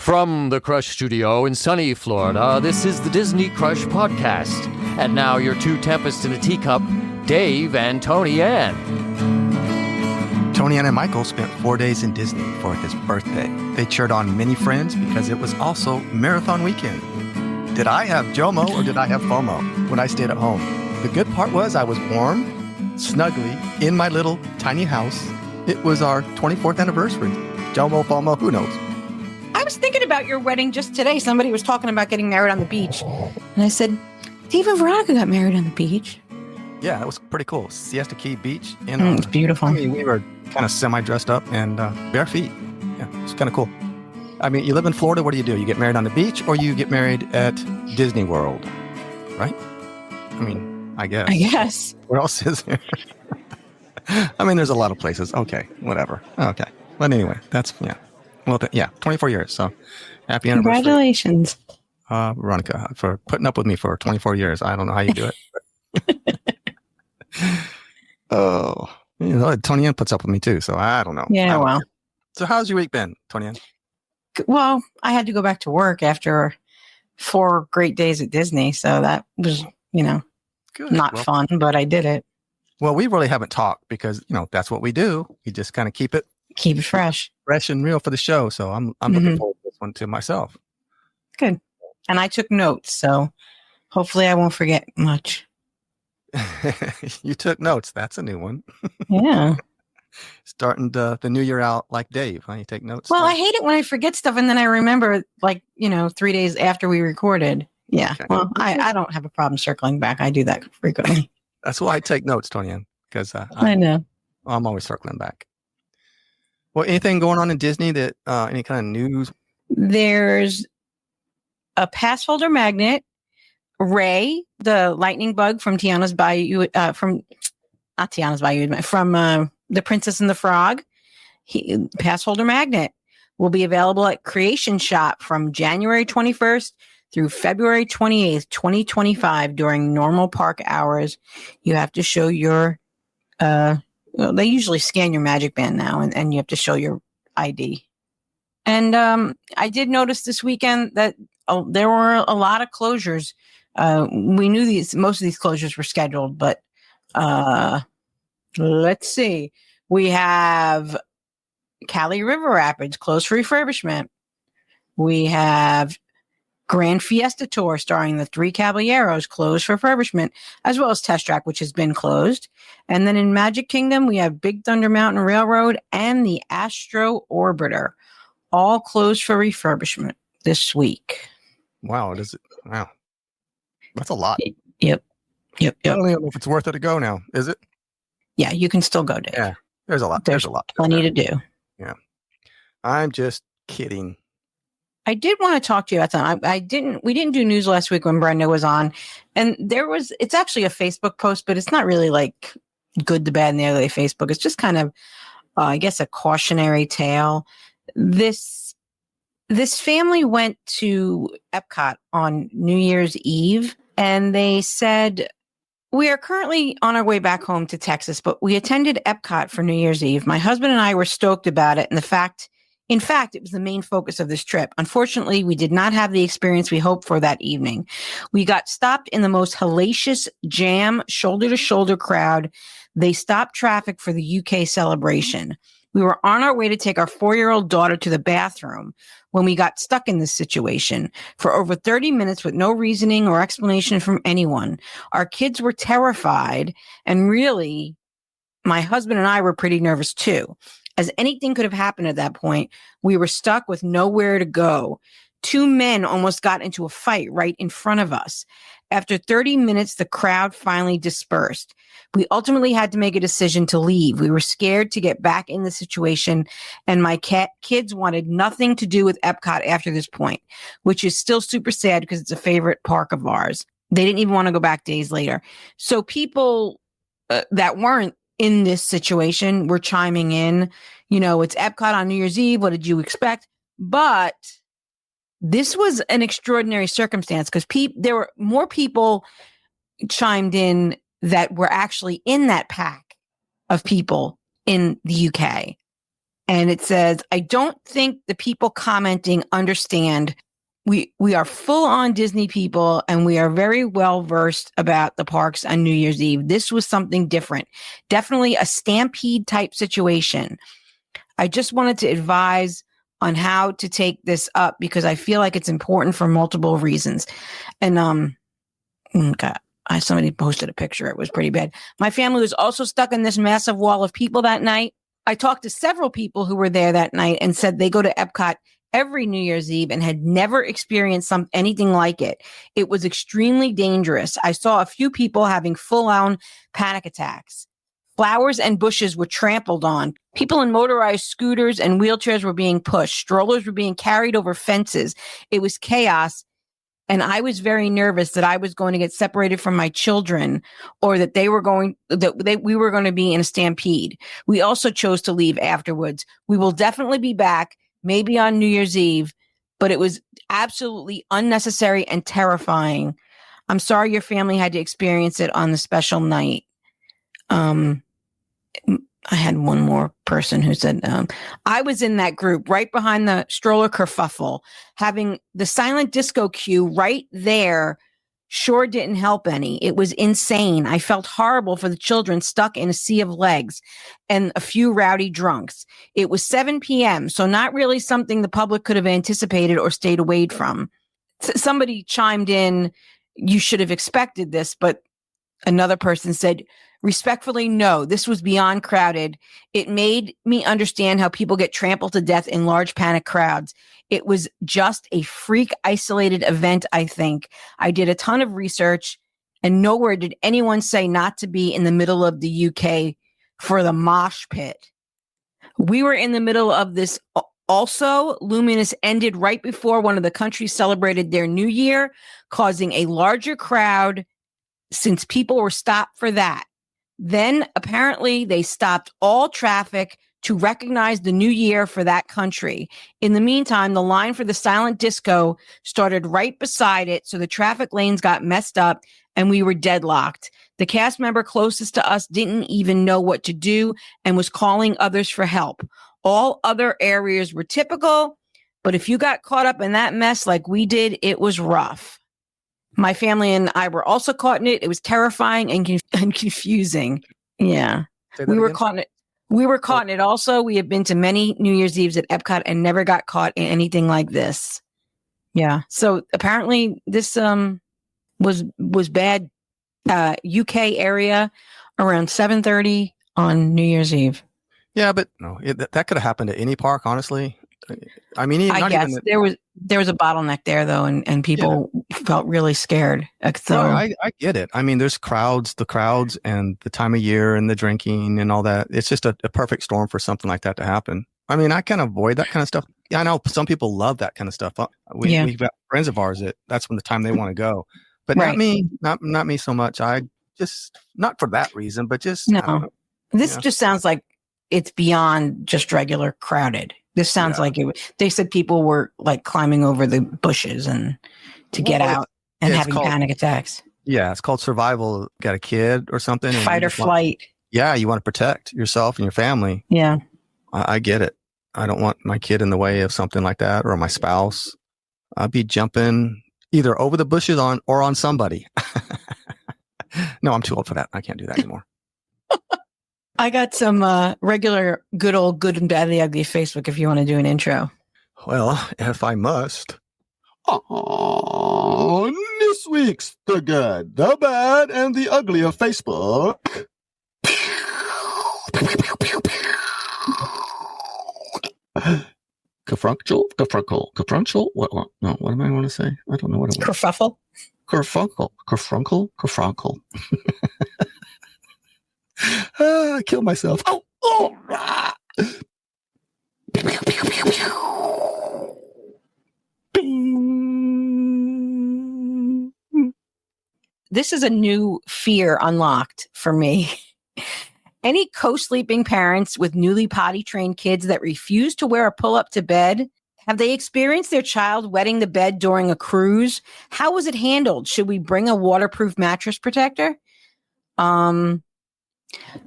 From the Crush Studio in sunny Florida, this is the Disney Crush Podcast. And now your two tempests in a teacup, Dave and Tony Ann. Tony Ann and Michael spent 4 days in Disney for his birthday. They cheered on many friends because it was also marathon weekend. Did I have JOMO or did I have FOMO when I stayed at home? The good part was I was warm, snugly, in my little tiny house. It was our 24th anniversary. JOMO, FOMO, who knows? I was thinking about your wedding just today. Somebody was talking about getting married on the beach. And I said, Dave and Veronica got married on the beach. Yeah, that was pretty cool. Siesta Key Beach. And, it's beautiful. I mean, we were kind of semi-dressed up and bare feet. Yeah, it's kind of cool. I mean, you live in Florida, what do? You get married on the beach or you get married at Disney World, right? I mean, I guess. Where else is there? I mean, there's a lot of places. Okay, whatever. Okay. But anyway, that's, yeah. Well, 24 years. So happy anniversary. Congratulations. Veronica, for putting up with me for 24 years. I don't know how you do it. Oh, you know, Tony Ann puts up with me too. So I don't know. Yeah, well. So how's your week been, Tony Ann? Well, I had to go back to work after 4 great days at Disney. So that was, Good. not fun, but I did it. Well, we really haven't talked because, that's what we do. We just kind of keep it fresh and real for the show. So I'm looking forward to this one to myself. Good. And I took notes, so hopefully I won't forget much. You took notes. That's a new one. Yeah. Starting the new year out like Dave, huh? You take notes. Well, I hate it when I forget stuff and then I remember 3 days after we recorded. Yeah. Okay. Well, I don't have a problem circling back. I do that frequently. That's why I take notes, Tony Ann, because I know. I'm always circling back. Well, anything going on in Disney that any kind of news? There's a pass holder magnet. Ray, the lightning bug from Tiana's Bayou, from The Princess and the Frog, pass holder magnet will be available at Creation Shop from January 21st through February 28th, 2025 during normal park hours. You have to show your, they usually scan your Magic Band now and you have to show your ID. And I did notice this weekend that there were a lot of closures. We knew most of these closures were scheduled, but let's see. We have Cali River Rapids closed for refurbishment. We have Grand Fiesta Tour starring the Three Caballeros closed for refurbishment, as well as Test Track, which has been closed. And then in Magic Kingdom, we have Big Thunder Mountain Railroad and the Astro Orbiter, all closed for refurbishment this week. Wow. Wow. That's a lot. Yep. I don't even know if it's worth it to go now. Is it? Yeah, you can still go, Dave. Yeah. There's a lot. There's a lot. Plenty to do. Yeah. I'm just kidding. I did want to talk to you about something. We didn't do news last week when Brenda was on. And it's actually a Facebook post, but it's not really like good, the bad, and the ugly Facebook. It's just kind of, I guess, a cautionary tale. This family went to Epcot on New Year's Eve, and they said, we are currently on our way back home to Texas, but we attended Epcot for New Year's Eve. My husband and I were stoked about it. And in fact, it was the main focus of this trip. Unfortunately, we did not have the experience we hoped for that evening. We got stopped in the most hellacious jam, shoulder-to-shoulder crowd. They stopped traffic for the UK celebration. We were on our way to take our 4-year-old daughter to the bathroom when we got stuck in this situation for over 30 minutes with no reasoning or explanation from anyone. Our kids were terrified, and really, my husband and I were pretty nervous too. As anything could have happened at that point, we were stuck with nowhere to go. 2 men almost got into a fight right in front of us. After 30 minutes, the crowd finally dispersed. We ultimately had to make a decision to leave. We were scared to get back in the situation, and my kids wanted nothing to do with Epcot after this point, which is still super sad because it's a favorite park of ours. They didn't even want to go back days later. So people that weren't in this situation were chiming in, it's Epcot on New Year's Eve. What did you expect? But this was an extraordinary circumstance because there were more people chimed in that were actually in that pack of people in the UK. And it says, I don't think the people commenting understand. We are full on Disney people, and we are very well versed about the parks on New Year's Eve. This was something different. Definitely a stampede type situation. I just wanted to advise on how to take this up because I feel like it's important for multiple reasons. And God, somebody posted a picture. It was pretty bad. My family was also stuck in this massive wall of people that night. I talked to several people who were there that night and said they go to Epcot every New Year's Eve and had never experienced anything like it. It was extremely dangerous. I saw a few people having full-on panic attacks. Flowers and bushes were trampled on. People in motorized scooters and wheelchairs were being pushed. Strollers were being carried over fences. It was chaos. And I was very nervous that I was going to get separated from my children or that we were going to be in a stampede. We also chose to leave afterwards. We will definitely be back, maybe on New Year's Eve, but it was absolutely unnecessary and terrifying. I'm sorry your family had to experience it on the special night. I had one more person who said, I was in that group right behind the stroller kerfuffle. Having the silent disco cue right there sure didn't help any. It was insane. I felt horrible for the children stuck in a sea of legs and a few rowdy drunks. It was 7 p.m., so not really something the public could have anticipated or stayed away from. Somebody chimed in, you should have expected this, but another person said, respectfully, no, this was beyond crowded. It made me understand how people get trampled to death in large panic crowds. It was just a freak isolated event, I think. I did a ton of research and nowhere did anyone say not to be in the middle of the UK for the mosh pit. We were in the middle of this. Also, Luminous ended right before one of the countries celebrated their new year, causing a larger crowd since people were stopped for that. Then apparently they stopped all traffic to recognize the new year for that country. In the meantime, the line for the silent disco started right beside it, so the traffic lanes got messed up and we were deadlocked. The cast member closest to us didn't even know what to do and was calling others for help. All other areas were typical, but if you got caught up in that mess like we did, it was rough. My family and I were also caught in it. It was terrifying and confusing. Yeah. We were caught in it. We were caught in it also. We have been to many New Year's Eves at Epcot and never got caught in anything like this. Yeah. So apparently this was bad. UK area around 7:30 on New Year's Eve. Yeah, but no, that could have happened at any park, honestly. I mean, I guess there was a bottleneck there though, and people felt really scared. So no, I get it. I mean, there's the crowds and the time of year and the drinking and all that. It's just a perfect storm for something like that to happen. I mean, I can avoid that kind of stuff. Yeah, I know some people love that kind of stuff. We've got friends of ours that's when the time they want to go, but not me, not me so much. I just, not for that reason, but just no. This just sounds like it's beyond just regular crowded. This sounds like they said people were like climbing over the bushes and to get out and having panic attacks. Yeah, it's called survival. Got a kid or something. Fight or flight. You want to protect yourself and your family. Yeah. I get it. I don't want my kid in the way of something like that or my spouse. I'd be jumping either over the bushes or on somebody. No, I'm too old for that. I can't do that anymore. I got some regular good old good and bad, the ugly Facebook if you want to do an intro. Well, if I must. On this week's The Good, the Bad, and the Ugly of Facebook. Kafrunkle? What? No, what am I going to say? I don't know what it was. Kerfunkle. I killed myself. Ah. This is a new fear unlocked for me. Any co-sleeping parents with newly potty trained kids that refuse to wear a pull-up to bed, have they experienced their child wetting the bed during a cruise? How was it handled? Should we bring a waterproof mattress protector?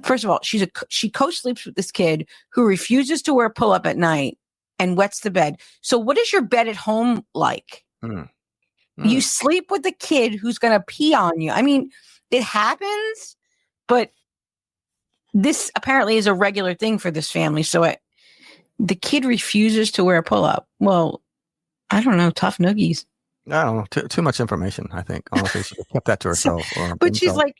First of all, she co-sleeps with this kid who refuses to wear pull-up at night and wets the bed. So what is your bed at home like? You sleep with a kid who's going to pee on you. I mean, it happens, but this apparently is a regular thing for this family. So the kid refuses to wear a pull-up. Well, I don't know. Tough noogies. I don't know. Too much information, I think. Honestly, she kept that to herself. But she's like,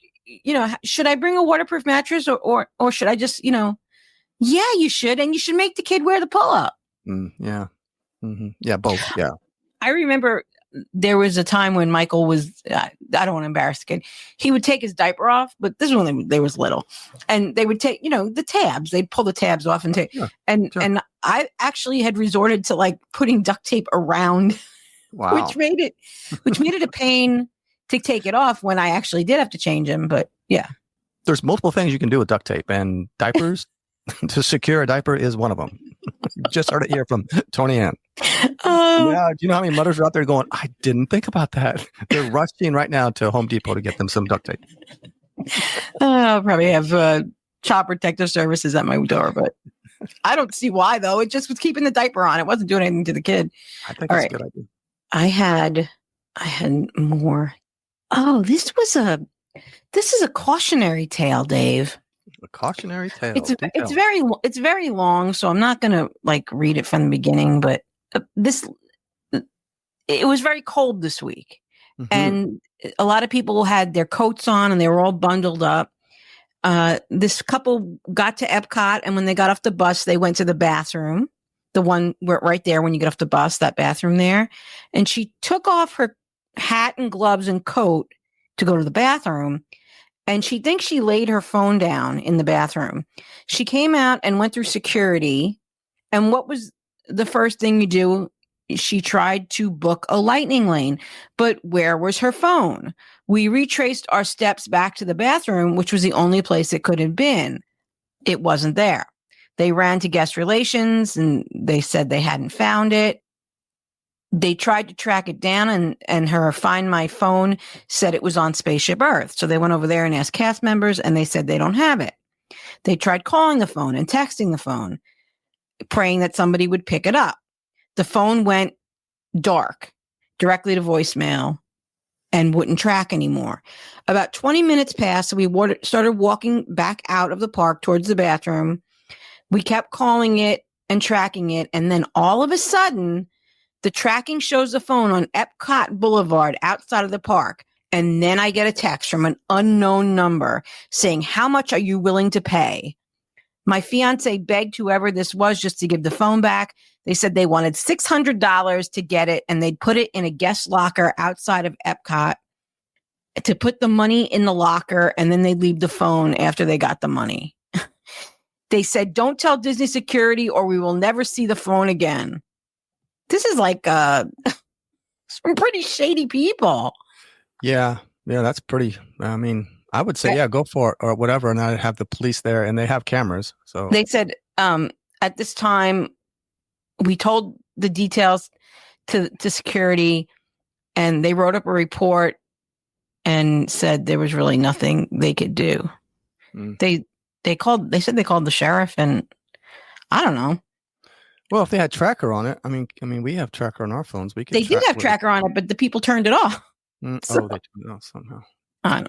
should I bring a waterproof mattress or should I just, yeah, you should. And you should make the kid wear the pull-up. Yeah. Mm-hmm. Yeah, both. Yeah. I remember there was a time when Michael was, I don't want to embarrass the kid. He would take his diaper off, but this is when they was little. And they would take, the tabs. They'd pull the tabs off and take. Sure. And I actually had resorted to like putting duct tape around, wow. which made it a pain to take it off when I actually did have to change him. But yeah. There's multiple things you can do with duct tape, and diapers to secure a diaper is one of them. You just heard it here from Tony Ann. Yeah, do you know how many mothers are out there going, I didn't think about that. They're rushing right now to Home Depot to get them some duct tape. I'll probably have Child Protective Services at my door, but I don't see why, though. It just was keeping the diaper on. It wasn't doing anything to the kid. I think that's a good idea. I had more. Oh, this is a cautionary tale, Dave. A cautionary tale. It's very long, so I'm not going to like read it from the beginning, but it was very cold this week. Mm-hmm. And a lot of people had their coats on and they were all bundled up. This couple got to Epcot, and when they got off the bus, they went to the bathroom, the one where right there when you get off the bus, that bathroom there. And she took off her hat and gloves and coat to go to the bathroom. And she thinks she laid her phone down in the bathroom. She came out and went through security. And what was the first thing you do? She tried to book a lightning lane. But where was her phone? We retraced our steps back to the bathroom, which was the only place it could have been. It wasn't there. They ran to guest relations and they said they hadn't found it. They tried to track it down, and her Find My Phone said it was on Spaceship Earth. So they went over there and asked cast members, and they said they don't have it. They tried calling the phone and texting the phone, praying that somebody would pick it up. The phone went dark, directly to voicemail, and wouldn't track anymore. About 20 minutes passed, so we started walking back out of the park towards the bathroom. We kept calling it and tracking it, and then all of a sudden, the tracking shows the phone on Epcot Boulevard outside of the park. And then I get a text from an unknown number saying, how much are you willing to pay? My fiance begged whoever this was just to give the phone back. They said they wanted $600 to get it, and they'd put it in a guest locker outside of Epcot to put the money in the locker, and then they'd leave the phone after they got the money. They said, don't tell Disney security or we will never see the phone again. This is like some pretty shady people. Yeah, that's pretty. I mean, I would say, go for it or whatever. And I'd have the police there, and they have cameras. So they said at this time, we told the details to security, and they wrote up a report and said there was really nothing they could do. They said they called the sheriff, and I don't know. Well, if they had tracker on it, I mean, we have tracker on our phones. They did have tracker on it, but the people turned it off. They turned it off somehow. I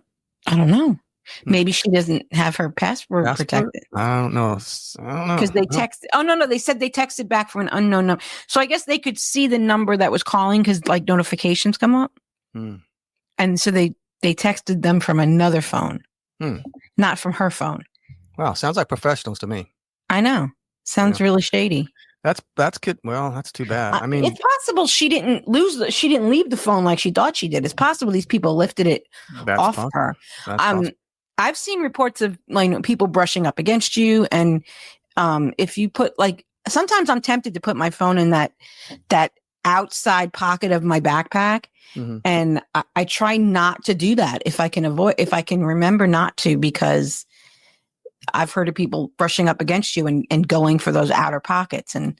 don't know. Maybe she doesn't have her password protected. I don't know. Because they texted. Oh no, they said they texted back from an unknown number. So I guess they could see the number that was calling because like notifications come up, and so they texted them from another phone, not from her phone. Wow, sounds like professionals to me. I know. Sounds really shady. That's good. Well, that's too bad. I mean, it's possible she didn't leave the phone like she thought she did. It's possible these people lifted it off her. I've seen reports of people brushing up against you, and if you put sometimes I'm tempted to put my phone in that outside pocket of my backpack, and I try not to do that if I can remember not to, because I've heard of people brushing up against you and going for those outer pockets. And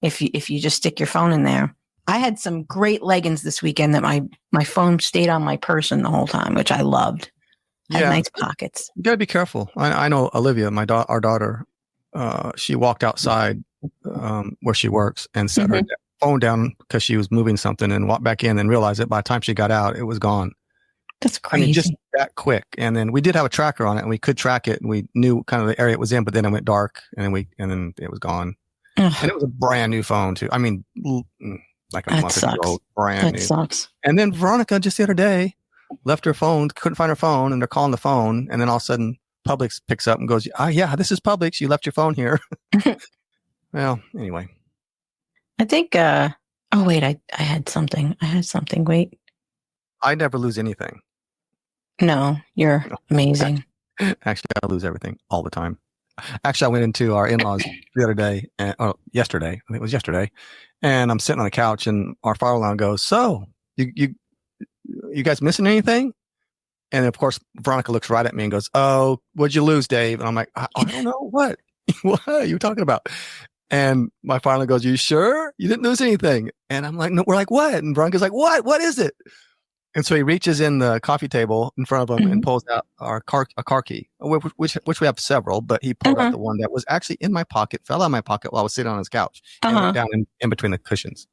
if you just stick your phone in there. I had some great leggings this weekend that my phone stayed on my person the whole time, which I loved. Had Yeah. nice pockets. You gotta be careful. I know Olivia, our daughter, she walked outside where she works and set her phone down because she was moving something and walked back in and realized that by the time she got out, it was gone. That's I crazy. mean, just that quick. And then we did have a tracker on it and we could track it and we knew kind of the area it was in, but then it went dark and then it was gone. Ugh, And it was a brand new phone too. I mean, like a That month sucks. ago, brand that new. sucks. And then Veronica just the other day left her phone, couldn't find her phone, and they're calling the phone. And then all of a sudden, Publix picks up and goes, yeah, this is Publix. You left your phone here. Well, anyway. I think, oh, wait, I had something. Wait. I never lose anything. No, you're amazing. Actually, I lose everything all the time. Actually, I went into our in-laws the other day, yesterday. I think it was yesterday. And I'm sitting on the couch and our father-in-law goes, so you guys missing anything? And of course, Veronica looks right at me and goes, oh, what'd you lose, Dave? And I'm like, I don't know. What? What are you talking about? And my father goes, you sure? You didn't lose anything? And I'm like, no. We're like, what? And Veronica's like, what? What is it? And so he reaches in the coffee table in front of him and pulls out a car key, which we have several, but he pulled out the one that was actually in my pocket, fell out of my pocket while I was sitting on his couch and went down in between the cushions.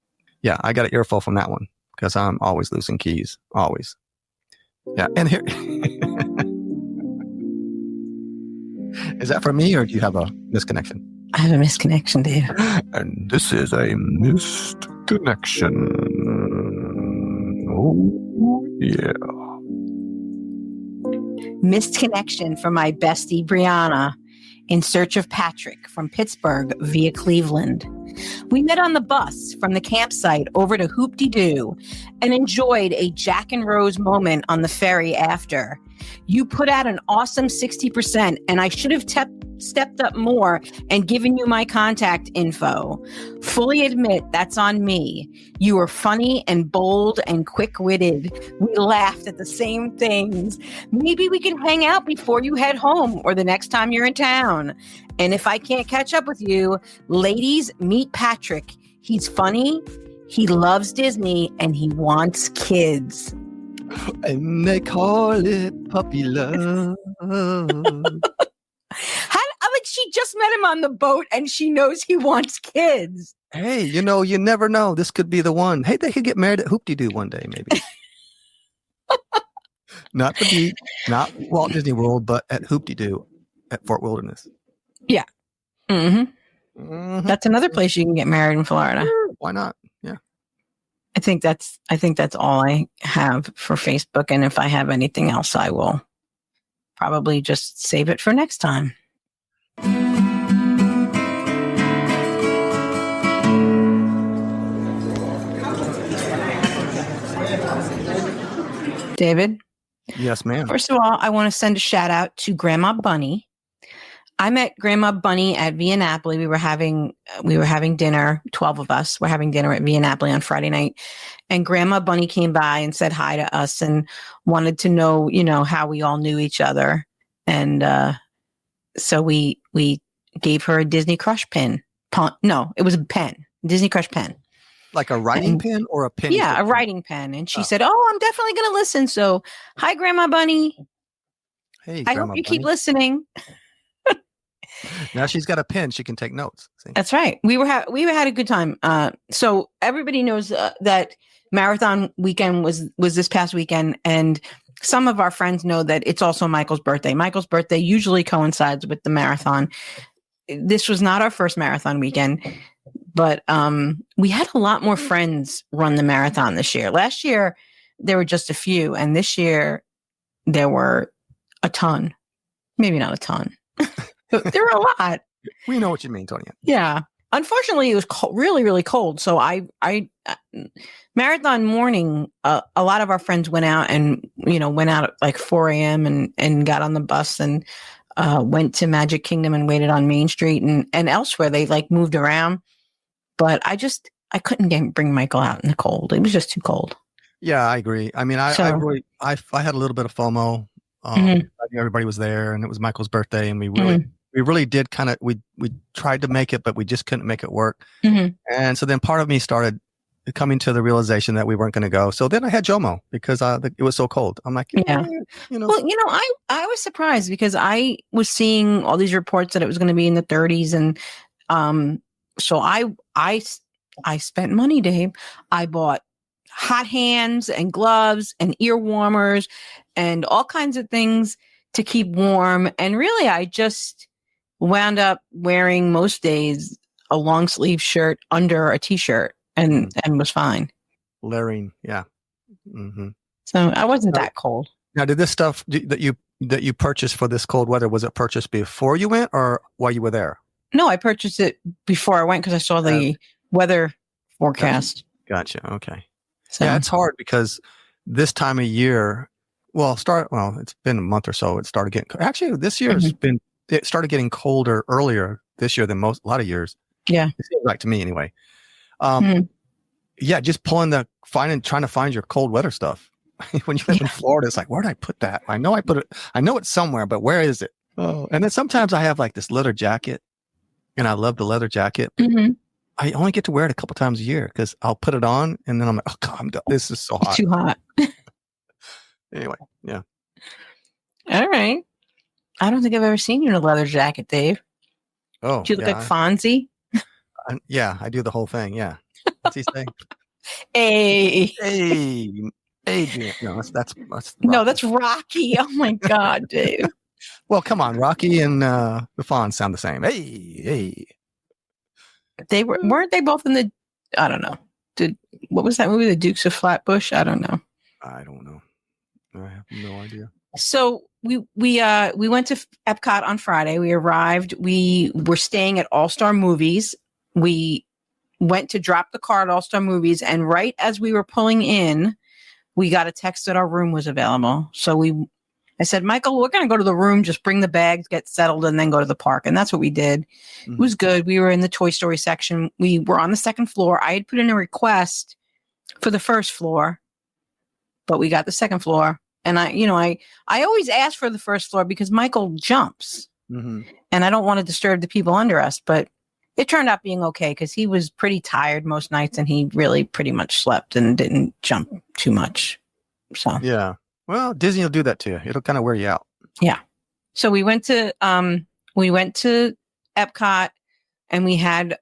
Yeah, I got an earful from that one because I'm always losing keys. Always. Yeah. And here, is that for me or do you have a misconnection? I have a misconnection, Dave. And this is a missed connection. Oh, yeah. Missed connection from my bestie, Brianna, in search of Patrick from Pittsburgh via Cleveland. We met on the bus from the campsite over to Hoop-de-Doo and enjoyed a Jack and Rose moment on the ferry after. You put out an awesome 60%, and I should have stepped up more and given you my contact info. Fully admit that's on me. You were funny and bold and quick-witted. We laughed at the same things. Maybe we can hang out before you head home or the next time you're in town. And if I can't catch up with you, ladies, meet Patrick. He's funny, he loves Disney, and he wants kids. And they call it puppy love. She just met him on the boat and she knows he wants kids. Hey, you never know. This could be the one. Hey, they could get married at Hoop-de-Doo one day, maybe. Not the beach, not Walt Disney World, but at Hoop-de-Doo at Fort Wilderness. Yeah. That's another place you can get married in Florida. Sure, why not? Yeah. I think that's all I have for Facebook. And if I have anything else, I will probably just save it for next time. David? Yes, ma'am. First of all, I want to send a shout out to Grandma Bunny. I met Grandma Bunny at Via Napoli. We were having dinner, 12 of us were having dinner at Via Napoli on Friday night. And Grandma Bunny came by and said hi to us and wanted to know, how we all knew each other. And so we gave her a Disney Crush pin. No, it was a pen, Disney Crush pen. Like a writing pen or a pen? Yeah, a writing pen. And she said, oh, I'm definitely going to listen. So hi, Grandma Bunny. Hey, I hope you keep listening. Now she's got a pen. She can take notes. See? That's right. We had a good time. So everybody knows that marathon weekend was this past weekend. And some of our friends know that it's also Michael's birthday. Michael's birthday usually coincides with the marathon. This was not our first marathon weekend, but we had a lot more friends run the marathon this year. Last year, there were just a few. And this year, there were a ton. Maybe not a ton. There were a lot. We know what you mean, Tonya. Yeah. Unfortunately, it was really, really cold. So I marathon morning, a lot of our friends went out and, went out at like 4 a.m. and got on the bus and went to Magic Kingdom and waited on Main Street and elsewhere. They like moved around, but I couldn't bring Michael out in the cold. It was just too cold. Yeah, I agree. I mean, I had a little bit of FOMO. I knew everybody was there and it was Michael's birthday and we really did we tried to make it, but we just couldn't make it work. And so then part of me started coming to the realization that we weren't going to go. So then I had JOMO because it was so cold. I'm like, Yeah. you know. Well, I was surprised because I was seeing all these reports that it was going to be in the 30s, and so I spent money, Dave. I bought hot hands and gloves and ear warmers and all kinds of things to keep warm. And really, I just wound up wearing most days a long sleeve shirt under a t-shirt and was fine. Layering, yeah. Mm-hmm. So I wasn't that cold. Now, did this stuff that you purchased for this cold weather, was it purchased before you went or while you were there? No, I purchased it before I went because I saw the weather forecast. Gotcha. Okay. So. Yeah, it's hard because this time of year, it's been a month or so. It started getting, actually this year it started getting colder earlier this year than a lot of years. Yeah. It seems like to me anyway. Yeah, just trying to find your cold weather stuff. When you live in Florida, it's like, where did I put that? I know it's somewhere, but where is it? Oh, and then sometimes I have like this leather jacket, and I love the leather jacket. Mm-hmm. I only get to wear it a couple times a year because I'll put it on, and then I'm like, oh God, I'm done. This is so hot. It's too hot. Anyway, yeah. All right. I don't think I've ever seen you in a leather jacket, Dave. Oh, do you look like Fonzie? Yeah, I do the whole thing. Yeah. What's he saying? Hey, Adrian. No, that's no, that's Rocky. Oh my God, Dave. Well, come on, Rocky and the Fonz sound the same. Hey. They weren't they both in the? I don't know. What was that movie? The Dukes of Flatbush? I don't know. I don't know. I have no idea. So we went to Epcot on Friday. We arrived. We were staying at All Star Movies. We went to drop the car at All Star Movies, and right as we were pulling in, we got a text that our room was available. So I said, Michael, we're going to go to the room, just bring the bags, get settled, and then go to the park. And that's what we did. Mm-hmm. It was good. We were in the Toy Story section. We were on the second floor. I had put in a request for the first floor, but we got the second floor. And I always ask for the first floor because Michael jumps, and I don't want to disturb the people under us. But it turned out being okay because he was pretty tired most nights, and he really pretty much slept and didn't jump too much. So yeah, well, Disney will do that to you. It'll kind of wear you out. Yeah. So we went to Epcot, and we had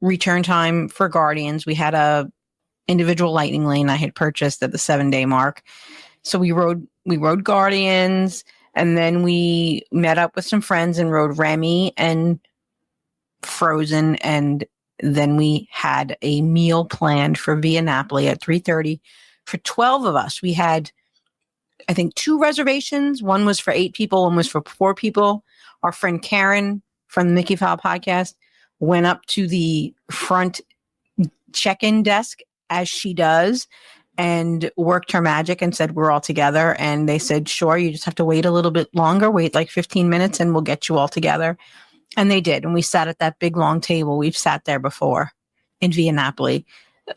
return time for Guardians. We had a individual lightning lane I had purchased at the 7-day mark. So we rode Guardians, and then we met up with some friends and rode Remy and Frozen, and then we had a meal planned for Via Napoli at 3:30 for 12 of us. We had, I think, 2 reservations. One was for 8 people, one was for 4 people. Our friend Karen from the Mickey Fowl podcast went up to the front check-in desk, as she does, and worked her magic and said, we're all together. And they said, sure, you just have to wait a little bit longer, wait like 15 minutes and we'll get you all together. And they did. And we sat at that big long table. We've sat there before in Via Napoli.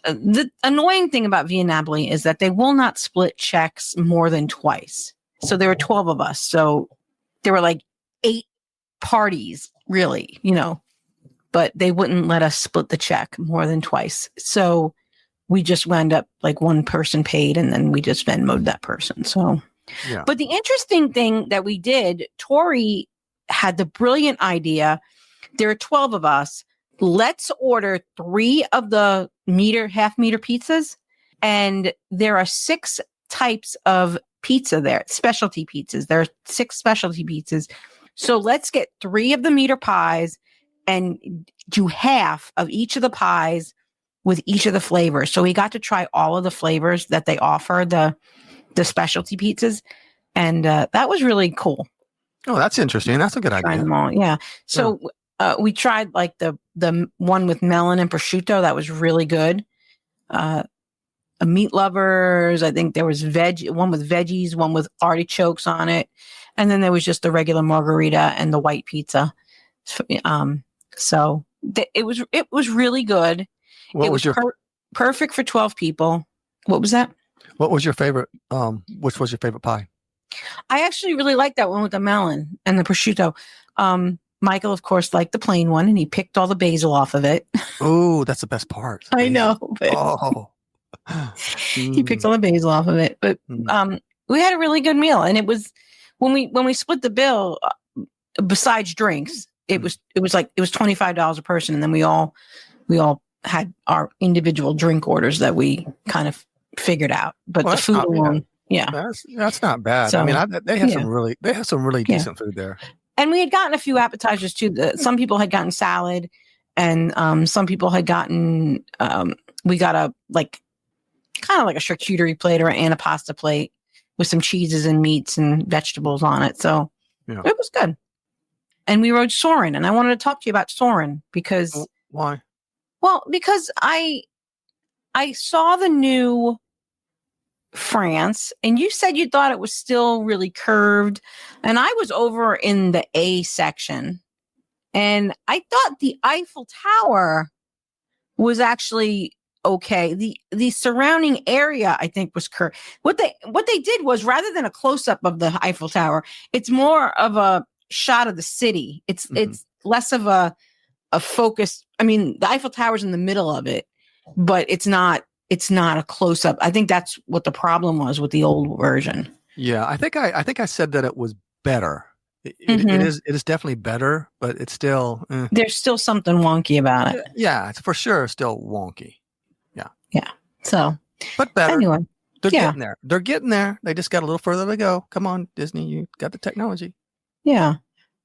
The annoying thing about Via Napoli is that they will not split checks more than twice. So there were 12 of us. So there were like 8 parties, really, but they wouldn't let us split the check more than twice. So we just wound up like one person paid, and then we just Venmo'd that person. So, yeah. But the interesting thing that we did, Tori had the brilliant idea. There are 12 of us. Let's order 3 of the half-meter pizzas. And there are 6 types of pizza there, specialty pizzas. There are 6 specialty pizzas. So let's get 3 of the meter pies and do half of each of the pies with each of the flavors. So we got to try all of the flavors that they offer, the specialty pizzas. And that was really cool. Oh, that's interesting. That's a good idea. Them all. Yeah. So we tried like the one with melon and prosciutto. That was really good. Meat lovers. I think there was one with veggies, one with artichokes on it. And then there was just the regular margarita and the white pizza. So it was really good. It was perfect for 12 people. What was that? What was your favorite? Which was your favorite pie? I actually really liked that one with the melon and the prosciutto. Michael, of course, liked the plain one, and he picked all the basil off of it. Oh, that's the best part. I know, but Oh. he picked all the basil off of it. But we had a really good meal, and it was when we split the bill. Besides drinks, it was $25 a person, and then we all had our individual drink orders that we kind of figured out. But the food alone, that's not bad. So, I mean, they have some really decent food there. And we had gotten a few appetizers too. Some people had gotten salad, and some people had gotten. We got a kind of like a charcuterie plate or an pasta plate with some cheeses and meats and vegetables on it. So it was good. And we rode Soarin', and I wanted to talk to you about Soarin' because why? Well, because I saw the new France, and you said you thought it was still really curved, and I was over in the A section, and I thought the Eiffel Tower was actually okay. The surrounding area, I think, was curved. What they did was, rather than a close up of the Eiffel Tower, it's more of a shot of the city. It's less of a focus. I mean, the Eiffel Tower's in the middle of it, but it's not a close up. I think that's what the problem was with the old version. Yeah, I think I said that it was better. It is definitely better, but it's still there's still something wonky about it. Yeah, it's for sure still wonky. Yeah. So, but better. Anyway, they're getting there. They're getting there. They just got a little further to go. Come on, Disney, you got the technology. Yeah.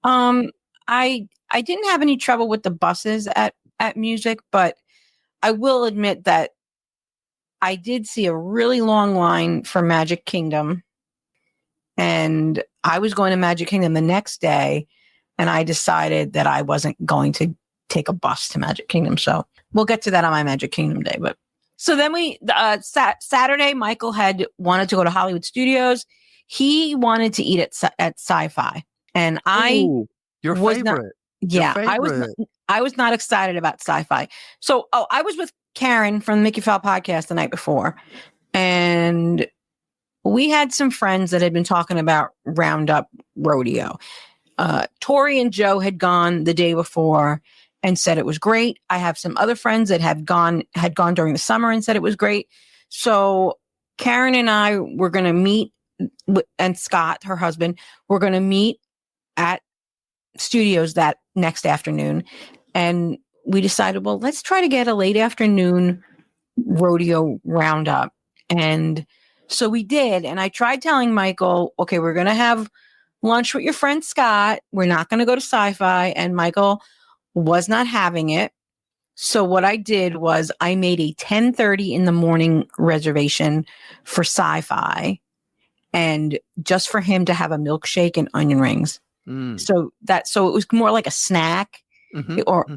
I didn't have any trouble with the buses at music, but I will admit that I did see a really long line for Magic Kingdom, and I was going to Magic Kingdom the next day, and I decided that I wasn't going to take a bus to Magic Kingdom. So we'll get to that on my Magic Kingdom day. But so then Saturday, Michael had wanted to go to Hollywood Studios. He wanted to eat at Sci-Fi, and your favorite. I was not excited about Sci-Fi. So, I was with Karen from the Mickey Fowl podcast the night before, and we had some friends that had been talking about Roundup Rodeo. Tori and Joe had gone the day before and said it was great. I have some other friends that had gone during the summer and said it was great. So Karen and I were going to meet, and Scott, her husband, were going to meet at Studios that next afternoon. And we decided, well, let's try to get a late afternoon rodeo roundup. And so we did. And I tried telling Michael, okay, we're going to have lunch with your friend Scott. We're not going to go to Sci-Fi. And Michael was not having it. So what I did was I made a 10:30 in the morning reservation for Sci-Fi, and just for him to have a milkshake and onion rings. So it was more like a snack, or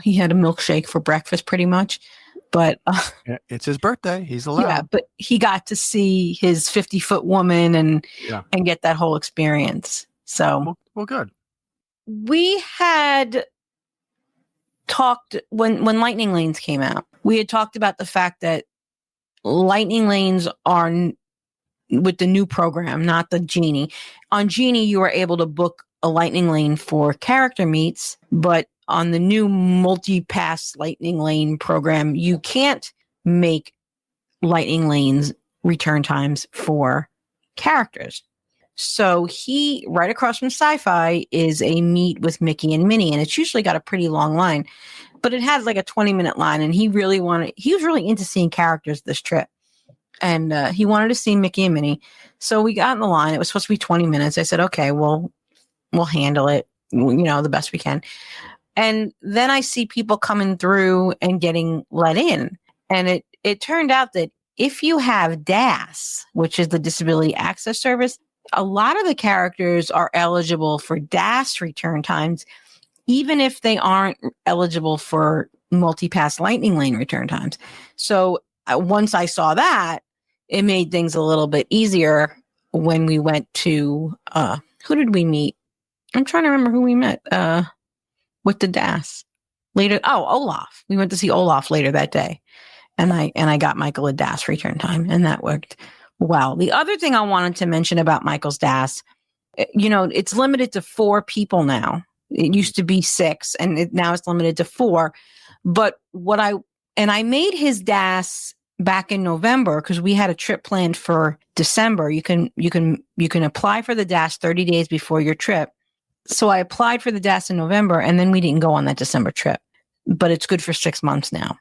he had a milkshake for breakfast pretty much. But it's his birthday; he's allowed. Yeah, but he got to see his 50-foot woman and get that whole experience. So well, good. We had talked when Lightning Lanes came out. We had talked about the fact that Lightning Lanes are with the new program, not the Genie. On Genie, you were able to book a Lightning Lane for character meets, but on the new multi-pass Lightning Lane program, you can't make Lightning Lanes return times for characters. So right across from Sci-Fi is a meet with Mickey and Minnie, and it's usually got a pretty long line, but it has like a 20-minute line, and he was really into seeing characters this trip. And he wanted to see Mickey and Minnie. So we got in the line. It was supposed to be 20 minutes. I said, okay, we'll handle it, the best we can. And then I see people coming through and getting let in. And it turned out that if you have DAS, which is the Disability Access Service, a lot of the characters are eligible for DAS return times, even if they aren't eligible for multi-pass Lightning Lane return times. So once I saw that, it made things a little bit easier when we went to, who did we meet? I'm trying to remember who we met with the DAS later. Oh, Olaf. We went to see Olaf later that day. And I got Michael a DAS return time, and that worked well. The other thing I wanted to mention about Michael's DAS, it's limited to 4 people now. It used to be 6, and now it's limited to 4. But I made his DAS back in November because we had a trip planned for December. You can apply for the DAS 30 days before your trip. So I applied for the DAS in November, and then we didn't go on that December trip. But it's good for 6 months now.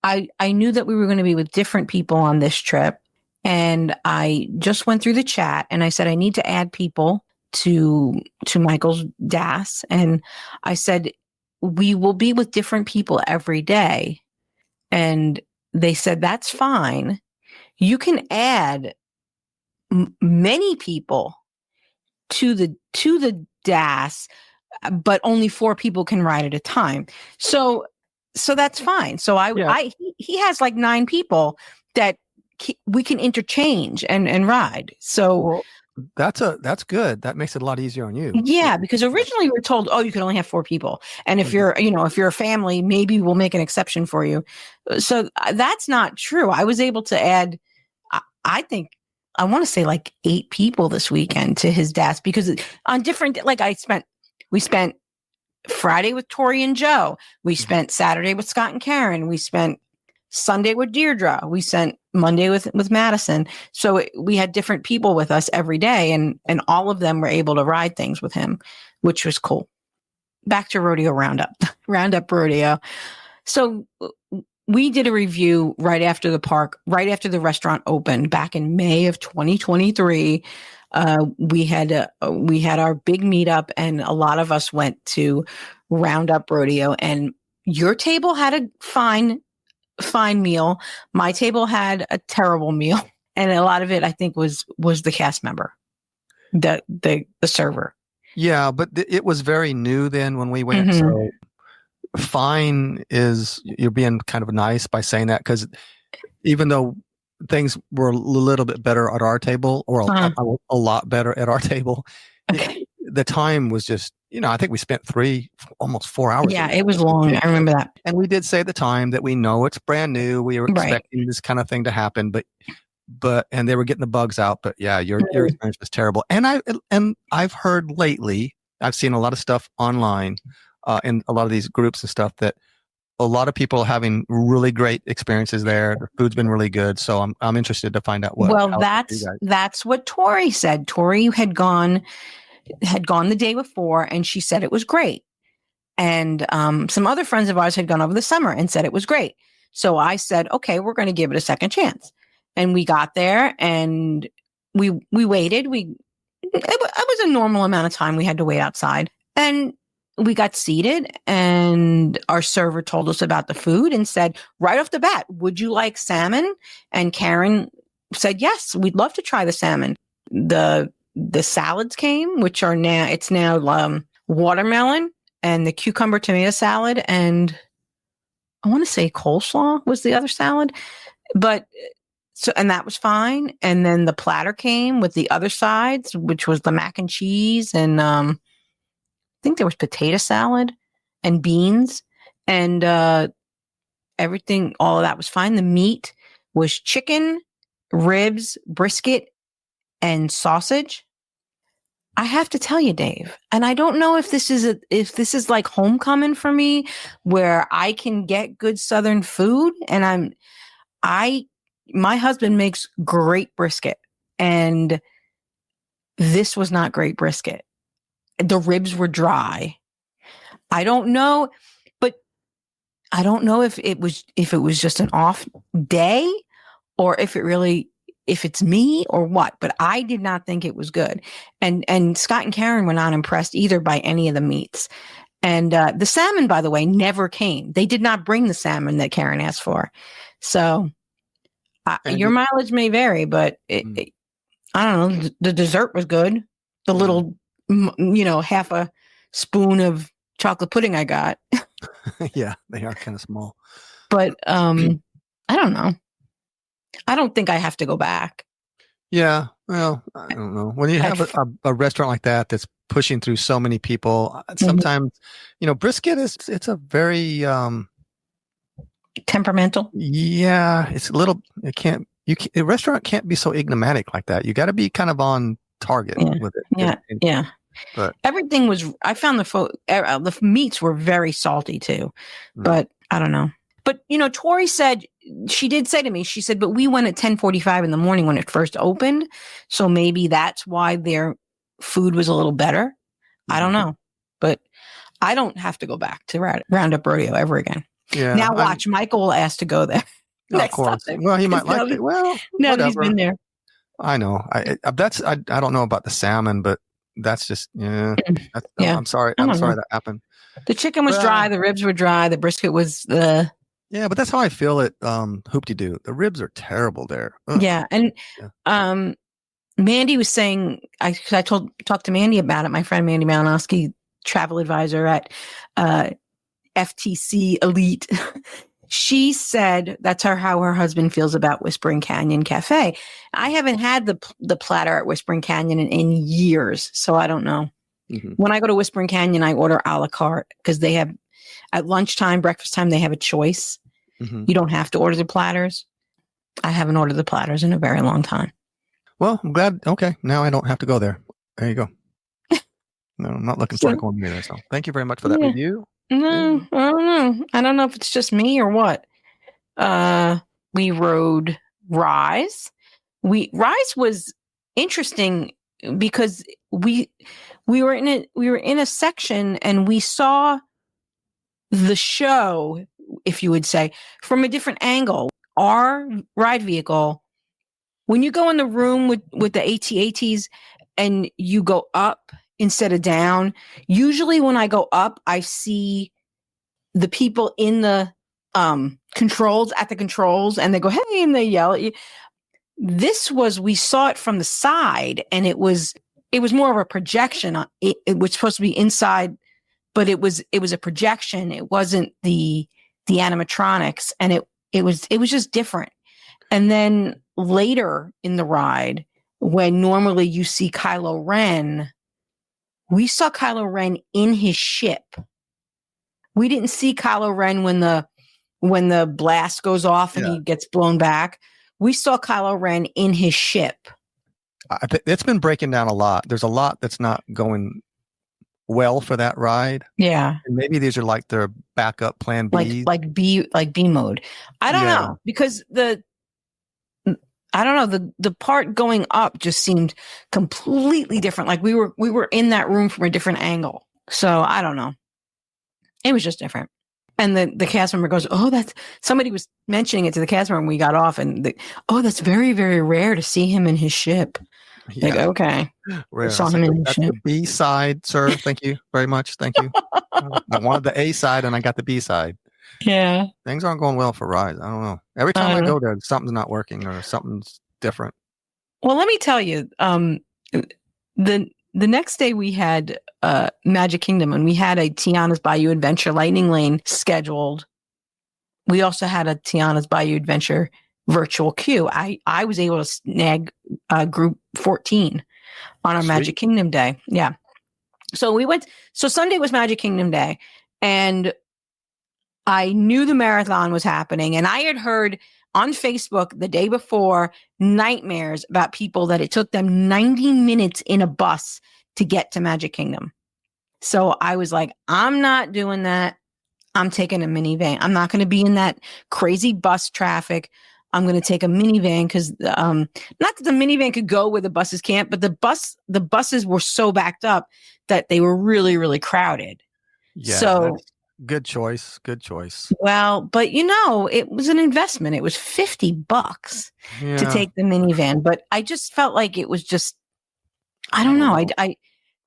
I knew that we were going to be with different people on this trip, and I just went through the chat and I said I need to add people to Michael's DAS, and I said we will be with different people every day, and they said that's fine. You can add many people to the DAS, but only 4 people can ride at a time. So that's fine. So he has like 9 people that we can interchange and ride. So that's good. That makes it a lot easier on you. Yeah, because originally we were told, you can only have 4 people. And if you're a family, maybe we'll make an exception for you. So that's not true. I was able to add, I think, I want to say like 8 people this weekend to his DAS, because on different, we spent Friday with Tori and Joe. We spent Saturday with Scott and Karen. We spent Sunday with Deirdre. We spent Monday with Madison. So we had different people with us every day, and all of them were able to ride things with him, which was cool. Back to Rodeo Roundup Rodeo. So we did a review right after the park, right after the restaurant opened back in May of 2023. We had our big meetup, and a lot of us went to Roundup Rodeo, and your table had a fine meal. My table had a terrible meal. And a lot of it, I think, was the cast member, the server. Yeah, but it was very new then when we went. So fine is, you're being kind of nice by saying that, because even though things were a little bit better at our table, or a lot better at our table, the time was just, I think we spent almost 4 hours. Yeah, it was long. I remember that. And we did say at the time that we know it's brand new. We were expecting this kind of thing to happen, but and they were getting the bugs out. But yeah, your experience was terrible. And I've heard lately, I've seen a lot of stuff online, in a lot of these groups and stuff, that a lot of people are having really great experiences there. The food's been really good. So I'm interested to find out what. Well, that's what Tori said. Tori had gone the day before, and she said it was great. And some other friends of ours had gone over the summer and said it was great. So I said, okay, we're going to give it a second chance. And we got there, and we waited. It was a normal amount of time we had to wait outside, and we got seated, and our server told us about the food and said right off the bat, would you like salmon? And Karen said, yes, we'd love to try the salmon. The salads came, which are now watermelon and the cucumber tomato salad, and I want to say coleslaw was the other salad. But and that was fine. And then the platter came with the other sides, which was the mac and cheese, and I think there was potato salad and beans, and everything. All of that was fine. The meat was chicken, ribs, brisket, and sausage. I have to tell you, Dave, and I don't know if this is like homecoming for me, where I can get good Southern food, and my husband makes great brisket, and this was not great brisket. The ribs were dry. I don't know, but I don't know if it was just an off day, or if it's me or what, but I did not think it was good. And Scott and Karen were not impressed either by any of the meats. And the salmon, by the way, never came. They did not bring the salmon that Karen asked for. So your mileage may vary, but I don't know. The dessert was good. The little, half a spoon of chocolate pudding I got. Yeah, they are kind of small. But I don't know. I don't think I have to go back. Yeah, well, I don't know. When you have a restaurant like that that's pushing through so many people, sometimes, brisket it's a very temperamental. Yeah, it's a little. A restaurant can't be so enigmatic like that. You got to be kind of on target with it. Yeah. But Everything was. I found the meats were very salty too, but I don't know. But Tori said she did say to me. She said, "But we went at 10:45 in the morning when it first opened, so maybe that's why their food was a little better." I don't know, but I don't have to go back to Roundup Rodeo ever again. yeah, Now watch, Michael will ask to go there. of next course. time. Well, he might 'Cause now like it. Well, now that he's whatever. been there. I know. I don't know about the salmon, but that's just Yeah. I'm sorry. I I'm don't sorry know. that happened. The chicken was Well- dry, the ribs were dry, the brisket was Yeah, but that's how I feel at Hoop-de-Doo. The ribs are terrible there. Ugh. yeah. And Mandy was saying, I talked to Mandy about it. My friend Mandy Malinowski, travel advisor at FTC Elite. She said that's how her husband feels about Whispering Canyon Cafe. I haven't had the platter at Whispering Canyon in years, so I don't know. Mhm. When I go to Whispering Canyon, I order a la carte because they have at lunchtime, breakfast time, they have a choice. Mhm. You don't have to order the platters. I haven't ordered the platters in a very long time. Well, I'm glad. Okay, now I don't have to go there. There you go. No, I'm not looking forward to going there. So thank you very much for that Yeah. review. No, I don't know. I don't know if it's just me or what. We rode Rise. Rise was interesting because we were in a section and we saw the show, if you would say, from a different angle. Our ride vehicle, when you go in the room with the AT-ATs and you go up instead of down, usually when I go up, I see the people in the controls and they go, "Hey," and they yell at you. We saw it from the side and it was more of a projection. It was supposed to be inside, but it was a projection. It wasn't the animatronics, and it was just different. And then later in the ride, when normally you see Kylo Ren, we saw Kylo Ren in his ship. We didn't see Kylo Ren when the blast goes off and he gets blown back. We saw Kylo Ren in his ship. It's been breaking down a lot. There's a lot that's not going well for that ride. Yeah. And maybe these are like their backup plan B. Like B mode. I don't know, because the part going up just seemed completely different. Like we were in that room from a different angle. So I don't know. It was just different. And the cast member goes, "Oh, somebody was mentioning it to the cast member when we got off, and that's very, very rare to see him in his ship." Yeah. Like, okay. Rare. Saw him in his That's ship. the B side, sir. Thank you very much. Thank you. I wanted the A side and I got the B side. Yeah. Things aren't going well for rides. I don't know. Every time I go there, something's not working or something's different. Well, let me tell you, the next day we had Magic Kingdom, and we had a Tiana's Bayou Adventure Lightning Lane scheduled. We also had a Tiana's Bayou Adventure virtual queue. I was able to snag group 14 on our Sweet. Magic Kingdom day. Yeah. So Sunday was Magic Kingdom day, and I knew the marathon was happening, and I had heard on Facebook the day before nightmares about people that it took them 90 minutes in a bus to get to Magic Kingdom. So I was like, I'm not doing that. I'm taking a minivan. I'm not going to be in that crazy bus traffic. I'm going to take a minivan because not that the minivan could go where the buses can't, but the buses were so backed up that they were really, really crowded. Yeah. So good choice. Good choice. well, but it was an investment. It was $50 to take the minivan, but I just felt like it was just, I don't know.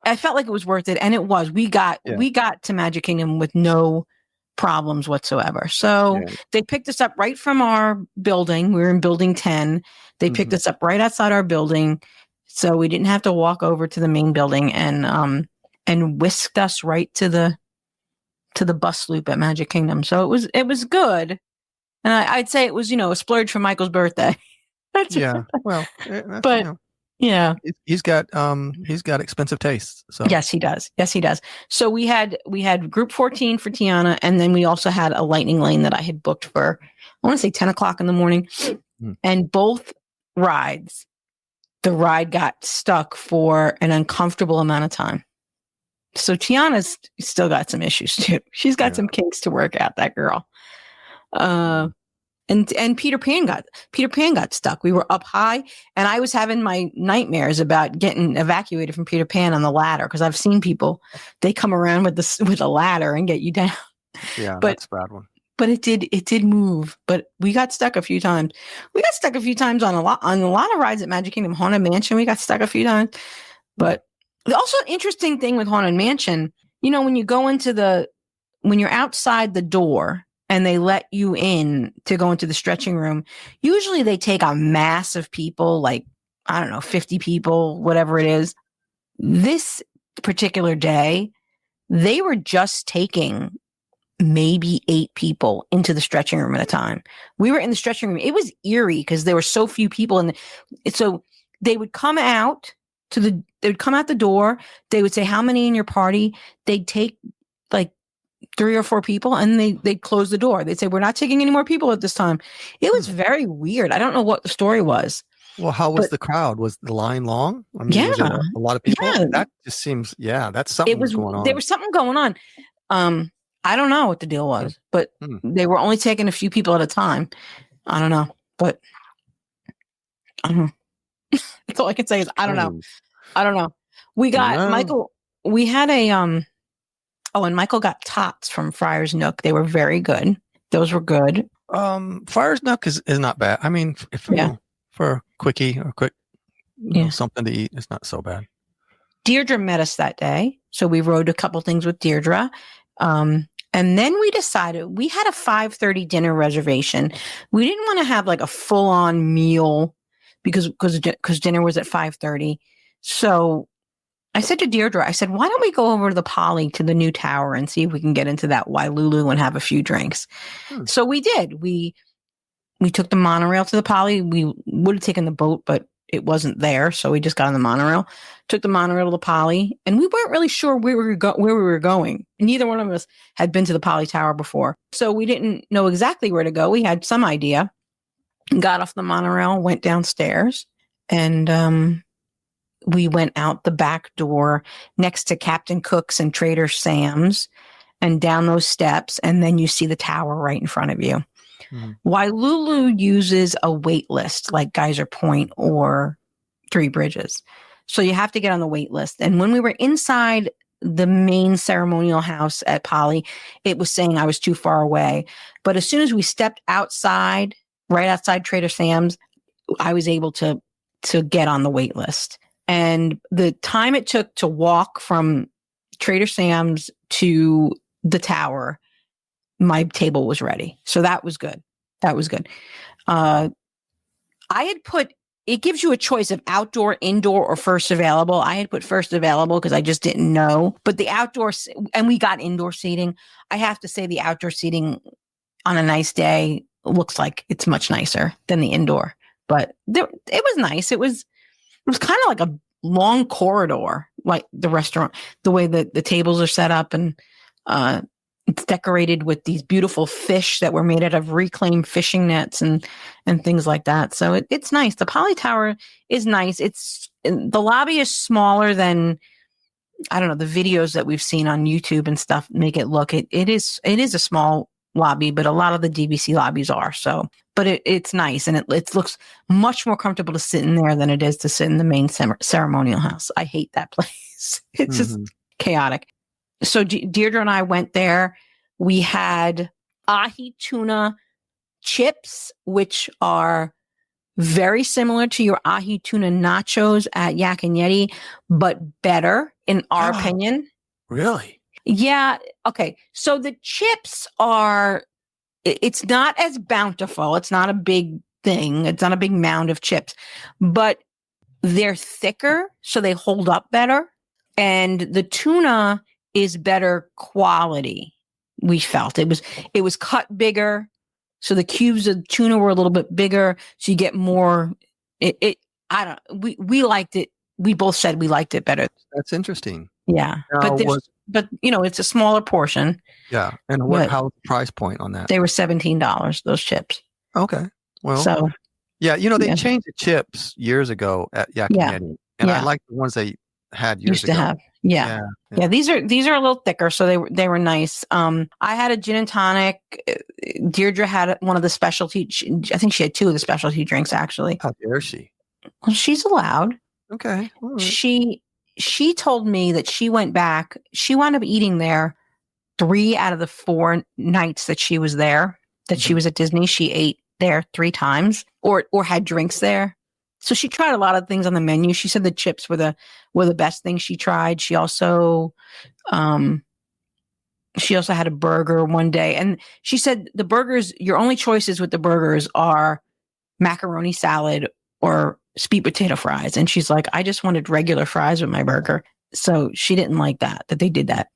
I felt like it was worth it, and it was. We got to Magic Kingdom with no problems whatsoever. So they picked us up right from our building. We were in building 10. They picked us up right outside our building, so we didn't have to walk over to the main building, and whisked us right to the bus loop at Magic Kingdom. So it was good, and I'd say it was a splurge for Michael's birthday. Well, but yeah, he's got expensive tastes. So yes, he does. So we had group 14 for Tiana, and then we also had a lightning lane that I had booked for, I want to say 10 o'clock in the morning. And both rides, the ride got stuck for an uncomfortable amount of time. So Tiana's still got some issues too. She's got some kinks to work out, that girl. And Peter Pan got stuck. We were up high, and I was having my nightmares about getting evacuated from Peter Pan on the ladder, because I've seen people, they come around with a ladder and get you down. Yeah, but, that's a bad one. But it did move. But we got stuck a few times. We got stuck a few times on a lot of rides at Magic Kingdom. Haunted Mansion, we got stuck a few times. But also an interesting thing with Haunted Mansion, when you go when you're outside the door and they let you in to go into the stretching room, usually they take a mass of people, like, I don't know, 50 people, whatever it is. This particular day, they were just taking maybe 8 people into the stretching room at a time. We were in the stretching room. It was eerie because there were so few people. And so they would come out the door. They would say, how many in your party? They'd take like 3 or 4 people, and they'd close the door. They'd say, we're not taking any more people at this time. It was very weird. I don't know what the story was. Well, how was the crowd? Was the line long? I mean, yeah, was it a lot of people? Yeah. That just seems, that's something going on. There was something going on. I don't know what the deal was, but they were only taking a few people at a time. I don't know, but I don't know. That's all I can say is I don't know. I don't know. We got Michael. We had and Michael got tots from Friar's Nook. They were very good. Those were good. Friar's Nook is not bad. I mean, for a quickie or quick, something to eat, it's not so bad. Deirdre met us that day, so we rode a couple things with Deirdre. And then we decided we had a 5:30 dinner reservation. We didn't want to have like a full-on meal because dinner was at 5:30. So I said to Deirdre, why don't we go over to the Poly, to the new tower, and see if we can get into that Wailulu and have a few drinks. So we did. We took the monorail to the Poly. We would have taken the boat, but it wasn't there. So we just got on the monorail, took the monorail to the Poly, and we weren't really sure where we were going. Neither one of us had been to the Poly Tower before. So we didn't know exactly where to go. We had some idea, got off the monorail, went downstairs, and we went out the back door next to Captain Cook's and Trader Sam's, and down those steps. And then you see the tower right in front of you. Wailulu uses a wait list like Geyser Point or Three Bridges. So you have to get on the wait list. And when we were inside the main ceremonial house at Poly, it was saying I was too far away. But as soon as we stepped outside, right outside Trader Sam's, I was able to get on the wait list. And the time it took to walk from Trader Sam's to the tower, my table was ready. So that was good. I had put, it gives you a choice of outdoor, indoor, or first available. I had put first available because I just didn't know. But the outdoor, and we got indoor seating. I have to say the outdoor seating on a nice day looks like it's much nicer than the indoor. But it was nice. It was kind of like a long corridor, like the restaurant, the way that the tables are set up, and it's decorated with these beautiful fish that were made out of reclaimed fishing nets and things like that. So it's nice. The Poly Tower is nice. The lobby is smaller than, I don't know, the videos that we've seen on YouTube and stuff make it look. It is a small lobby, but a lot of the DVC lobbies are. So, but it's nice, and it looks much more comfortable to sit in there than it is to sit in the main ceremonial house. I hate that place. It's just chaotic. So Deirdre and I went there. We had ahi tuna chips, which are very similar to your ahi tuna nachos at Yak and Yeti, but better in our opinion. Really? Yeah. Okay. So the chips it's not as bountiful. It's not a big thing. It's not a big mound of chips, but they're thicker, so they hold up better. And the tuna is better quality. We felt it was cut bigger, so the cubes of tuna were a little bit bigger, so you get more. We liked it. We both said we liked it better. That's interesting. Yeah, now, but it's a smaller portion. Yeah, and how's the price point on that? They were $17. Those chips. Okay, well, so yeah, they changed the chips years ago at Yak and Yeti, and I like the ones they had years ago. Yeah. Yeah, these are a little thicker, so they were nice. I had a gin and tonic. Deirdre had one of the specialty. I think she had two of the specialty drinks actually. How dare she? Well, she's allowed. Okay. All right. She told me that she went back. She wound up eating there 3 out of the 4 nights that she was there. That she was at Disney, she ate there 3 times or had drinks there. So she tried a lot of things on the menu. She said the chips were the best thing she tried. She also had a burger one day, and she said the burgers, your only choices with the burgers are macaroni salad or sweet potato fries. And she's like, I just wanted regular fries with my burger. So she didn't like that they did that.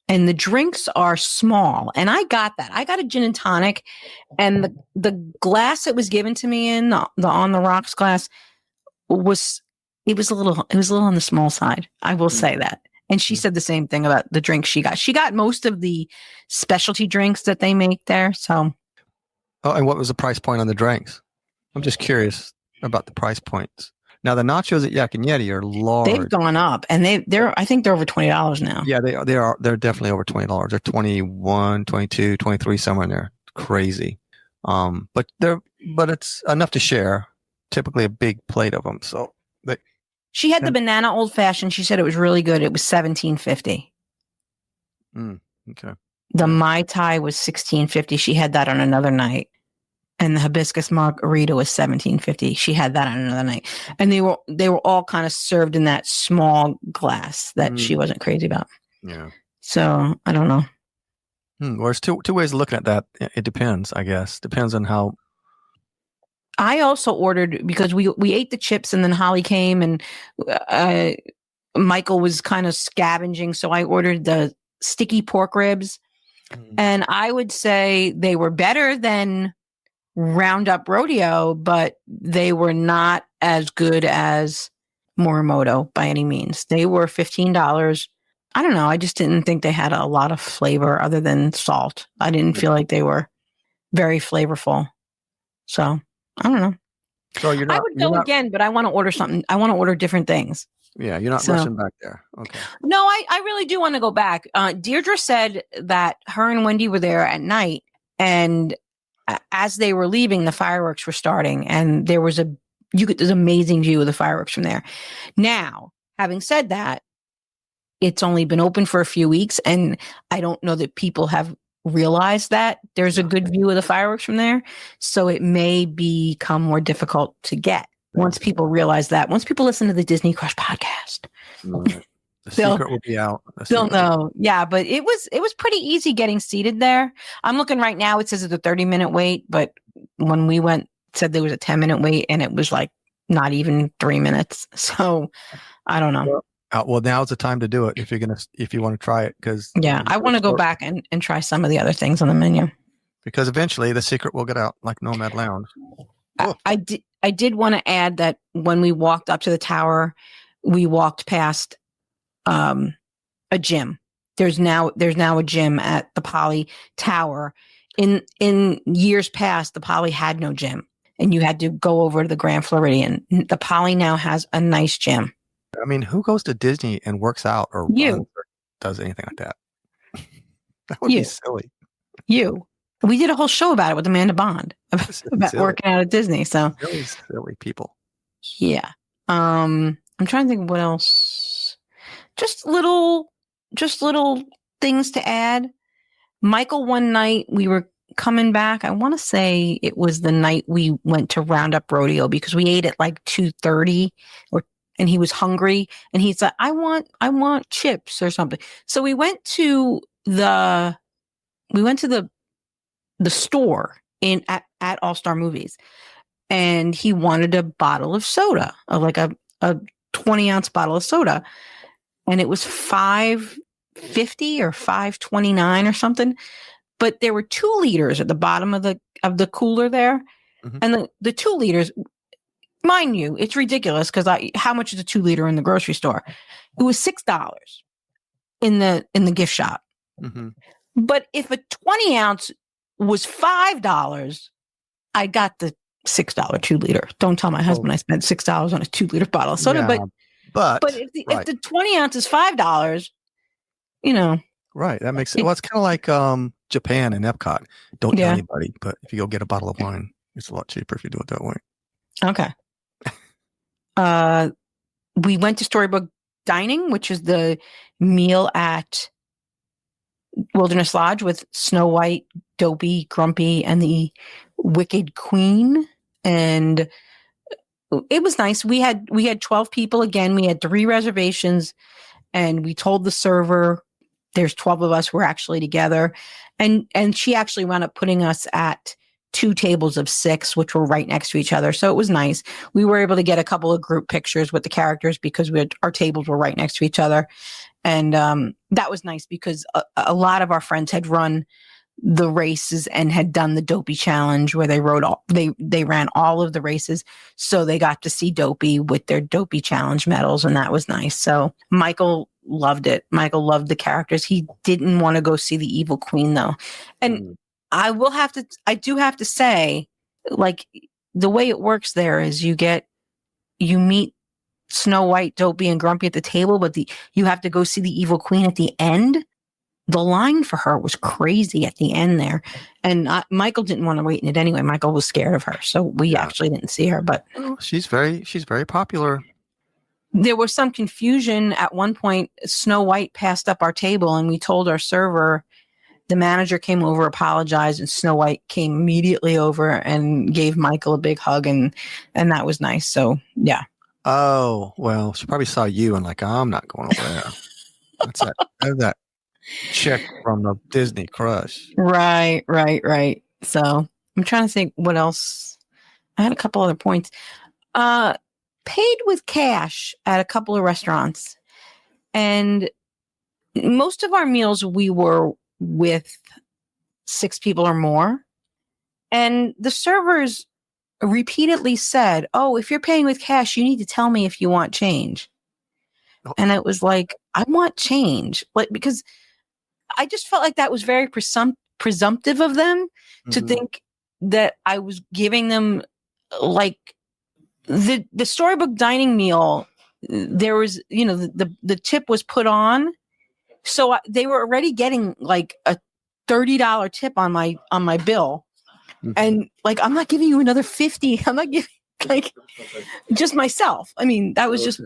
And the drinks are small. And I got that. I got a gin and tonic, and the glass that was given to me in the On the Rocks glass was a little on the small side. I will say that. And she said the same thing about the drinks she got. She got most of the specialty drinks that they make there. So. Oh, and what was the price point on the drinks? I'm just curious about the price points. Now the nachos at Yak and Yeti are large. They've gone up, and I think they're over $20 now. Yeah, they are. They're definitely over $20. They're 21, 22, 23, somewhere in there. Crazy. But it's enough to share. Typically a big plate of them. So she had the banana old fashioned. She said it was really good. It was $17.50. Okay. The Mai Tai was $16.50. She had that on another night. And the hibiscus margarita was $17.50. She had that on another night. And they were all kind of served in that small glass that she wasn't crazy about. Yeah. So I don't know. Well, there's two ways of looking at that. It depends, I guess. Depends on how. I also ordered, because we ate the chips, and then Holly came, and Michael was kind of scavenging. So I ordered the sticky pork ribs. And I would say they were better than Roundup Rodeo, but they were not as good as Morimoto by any means. They were $15. I don't know. I just didn't think they had a lot of flavor other than salt. I didn't feel like they were very flavorful. So I don't know. So you're not. I would go again, but I want to order something. I want to order different things. Yeah, you're not rushing back there. Okay. No, I really do want to go back. Deirdre said that her and Wendy were there at night, and as they were leaving, the fireworks were starting, and there was this amazing view of the fireworks from there. Now, having said that, it's only been open for a few weeks, and I don't know that people have realized that there's a good view of the fireworks from there. So it may become more difficult to get once people realize that. Once people listen to the Disney Crush podcast. The secret will be out. They'll know. Yeah, but it was pretty easy getting seated there. I'm looking right now. It says it's a 30-minute wait, but when we went, it said there was a 10-minute wait, and it was like not even 3 minutes. So I don't know. Well, now's the time to do it if you want to try it, because I want to go back and try some of the other things on the menu, because eventually the secret will get out, like Nomad Lounge. I did want to add that when we walked up to the tower, we walked past a gym. There's now a gym at the Poly Tower. In years past, the Poly had no gym, and you had to go over to the Grand Floridian. The Poly now has a nice gym. I mean, who goes to Disney and works out or runs or does anything like that? That would be silly. We did a whole show about it with Amanda Bond about working out at Disney. So silly people. Yeah. I'm trying to think of what else. Just little things to add. Michael, one night we were coming back. I want to say it was the night we went to Roundup Rodeo, because we ate at like 2:30 and he was hungry, and he's like, I want chips or something. So we went to the store at All Star Movies, and he wanted a bottle of soda, like a 20-ounce bottle of soda, and it was $5.50 or $5.29 or something. But there were 2 liters at the bottom of the cooler there, and the 2 liters. Mind you, it's ridiculous, because how much is a 2 liter in the grocery store? It was $6 in the gift shop. But if a 20-ounce was $5, I got the $6 2 liter. Don't tell my husband I spent $6 on a 2 liter bottle of soda. But if the 20 ounce is $5, you know. Right. That makes sense. Well, it's kind of like Japan and Epcot. Don't tell anybody, but if you go get a bottle of wine, it's a lot cheaper if you do it that way. Okay. We went to Storybook Dining, which is the meal at Wilderness Lodge with Snow White, Dopey, Grumpy, and the Wicked Queen. And it was nice. We had 12 people. Again, we had 3 reservations, and we told the server there's 12 of us. We're actually together. And she actually wound up putting us at 2 tables of 6, which were right next to each other. So it was nice. We were able to get a couple of group pictures with the characters because our tables were right next to each other. And that was nice because a lot of our friends had run the races and had done the Dopey challenge where they ran all of the races. So they got to see Dopey with their Dopey challenge medals, and that was nice. So Michael loved it. Michael loved the characters. He didn't want to go see the Evil Queen though. And I do have to say, like, the way it works there is you meet Snow White, Dopey, and Grumpy at the table, but you have to go see the Evil Queen at the end. The line for her was crazy at the end there. And Michael didn't want to wait in it anyway. Michael was scared of her. So we actually didn't see her, but she's very popular. There was some confusion at one point. Snow White passed up our table and we told our server. The manager came over, apologized, and Snow White came immediately over and gave Michael a big hug, and that was nice. So yeah. Oh, well, she probably saw you and like, I'm not going over there. That's that chick from the Disney Crush. Right. So I'm trying to think what else. I had a couple other points. Paid with cash at a couple of restaurants. And most of our meals we were with 6 people or more. And the servers repeatedly said, "Oh, if you're paying with cash, you need to tell me if you want change." Oh. And it was like, I want change. Like, because I just felt like that was very presumptive of them to think that I was giving them, like, the Storybook Dining meal. There was, the tip was put on. So they were already getting like a $30 tip on my bill. And like, I'm not giving you another 50. I'm not giving, like, just myself. I mean, that was just,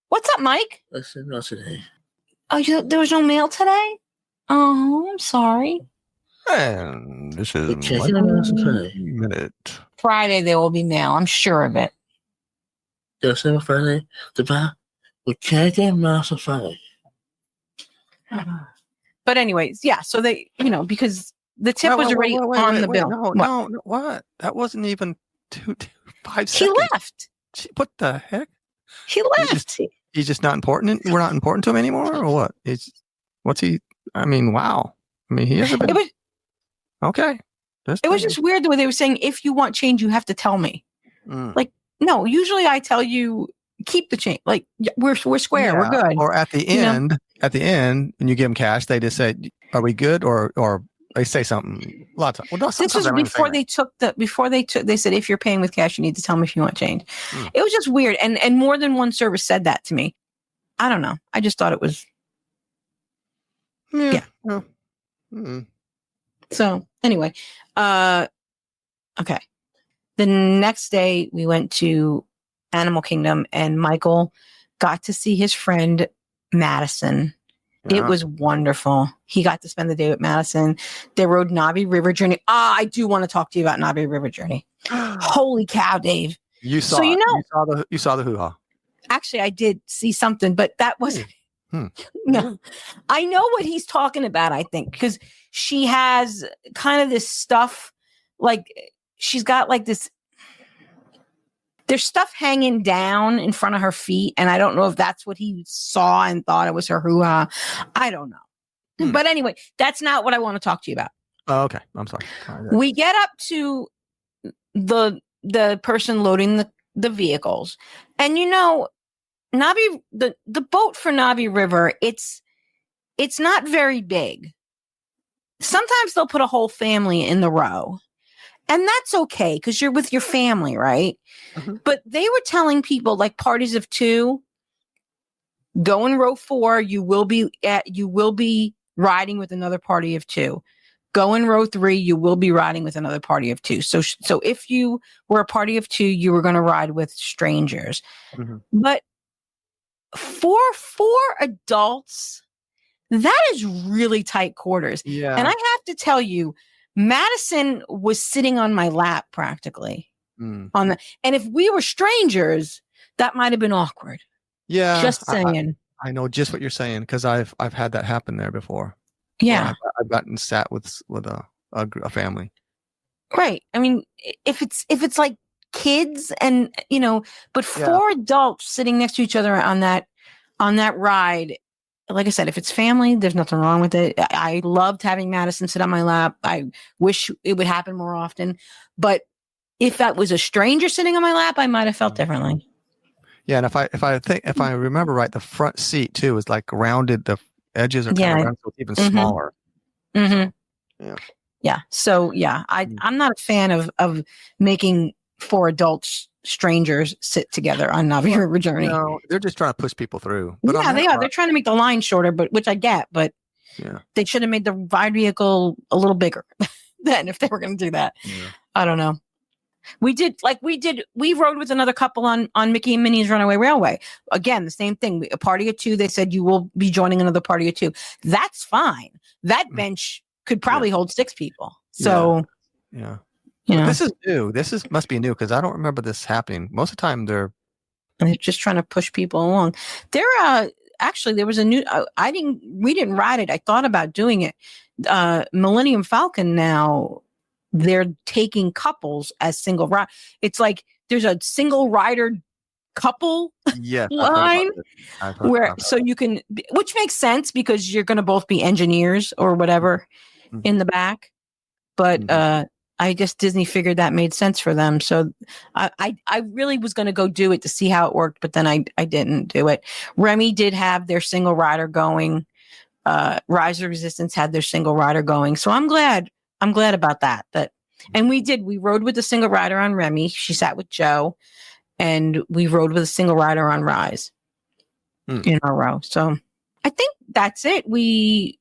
what's up, Mike? Listen, not today. Oh, there was no mail today? Oh, I'm sorry. And this is minute. Friday there will be mail. I'm sure of it. There's no Friday. We can't get mail on Friday. But anyways, yeah. So they, because the tip was already on the bill. No, what? That wasn't even 5 seconds. He left. What the heck? He left. He's just not important. We're not important to him anymore, or what? What's he? I mean, wow. I mean, he hasn't been. Okay. It was just weird the way they were saying, if you want change, you have to tell me. Like, no, usually I tell you, keep the change. Like, we're square. Yeah, we're good. Or at the end, when you give them cash, they just say, are we good? Or they say something. A lot of times. Well, this was before they said, if you're paying with cash, you need to tell me if you want change. It was just weird. And more than one service said that to me. I don't know. I just thought it was. Yeah. So anyway, okay. The next day we went to Animal Kingdom and Michael got to see his friend Madison. Yeah. It was wonderful. He got to spend the day with Madison. They rode Navi River Journey. I do want to talk to you about Navi River Journey. Holy cow, Dave. You saw the hoo-ha. Actually, I did see something, but that wasn't. No, I know what he's talking about, I think, because she has kind of this stuff, like she's got like this, there's stuff hanging down in front of her feet. And I don't know if that's what he saw and thought it was her hoo-ha. I don't know. But anyway, that's not what I want to talk to you about. Oh, okay. I'm sorry. We get up to the person loading the vehicles. And Navi, the boat for Navi River, it's not very big. Sometimes they'll put a whole family in the row. And that's okay because you're with your family, right? Mm-hmm. But they were telling people, like parties of 2, Go in row 4. You will be riding with another party of 2. Go in row 3. You will be riding with another party of 2. So if you were a party of 2, you were going to ride with strangers. Mm-hmm. But for 4 adults, that is really tight quarters. Yeah. And I have to tell you, Madison was sitting on my lap practically. Mm. And if we were strangers, that might have been awkward. Yeah. Just saying. I know just what you're saying because I've had that happen there before. Yeah. I've gotten sat with a family. Right. I mean, if it's like kids and but 4 adults sitting next to each other on that ride, like I said, if it's family, there's nothing wrong with it. I loved having Madison sit on my lap. I wish it would happen more often. But if that was a stranger sitting on my lap, I might have felt differently. Yeah, and if I remember right, the front seat too is like rounded. The edges are kind of round, so it's even smaller. Mm-hmm. So, yeah. So I'm not a fan of making 4 adults strangers sit together on Navi River Journey. No, they're just trying to push people through. But yeah, they are. They're trying to make the line shorter, which I get, but they should have made the ride vehicle a little bigger then if they were going to do that. Yeah. I don't know. We rode with another couple on Mickey and Minnie's Runaway Railway. Again, the same thing. A party of 2. They said you will be joining another party of 2. That's fine. That bench could probably hold 6 people. So, This is new. Must be new because I don't remember this happening. Most of the time, they're just trying to push people along. Actually, there was a new. We didn't ride it. I thought about doing it. Millennium Falcon now. They're taking couples as single ride. It's like there's a single rider couple line where so you can, which makes sense because you're going to both be engineers or whatever in the back. But I guess Disney figured that made sense for them. So I really was going to go do it to see how it worked, but then I didn't do it. Remy did have their single rider going. Rise of Resistance had their single rider going. So I'm glad about that. And we rode with the single rider on Remy. She sat with Joe, and we rode with a single rider on Rise in a row. So I think that's it. We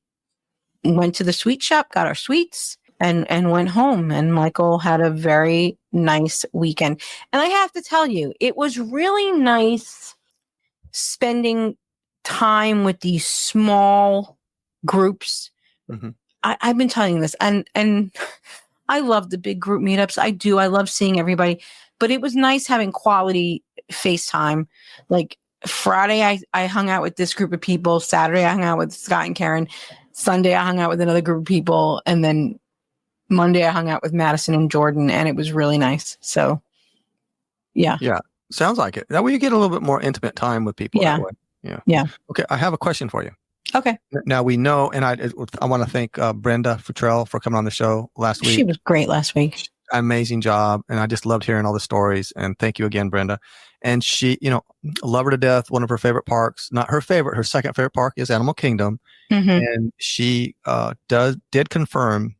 went to the sweet shop, got our sweets, and went home. And Michael had a very nice weekend. And I have to tell you, it was really nice spending time with these small groups. Mm-hmm. I've been telling you this, and I love the big group meetups. I do. I love seeing everybody, but it was nice having quality FaceTime. Like Friday, I hung out with this group of people. Saturday, I hung out with Scott and Karen. Sunday, I hung out with another group of people. And then Monday, I hung out with Madison and Jordan, and it was really nice. So, yeah. Yeah. Sounds like it. That way you get a little bit more intimate time with people. Yeah. That way. Yeah. Yeah. Okay. I have a question for you. Okay. Now we know, and I want to thank Brenda Futrell for coming on the show last week. She was great last week. Amazing job. And I just loved hearing all the stories. And thank you again, Brenda. And she, love her to death. One of her favorite parks, not her favorite, her second favorite park is Animal Kingdom. Mm-hmm. And she did confirm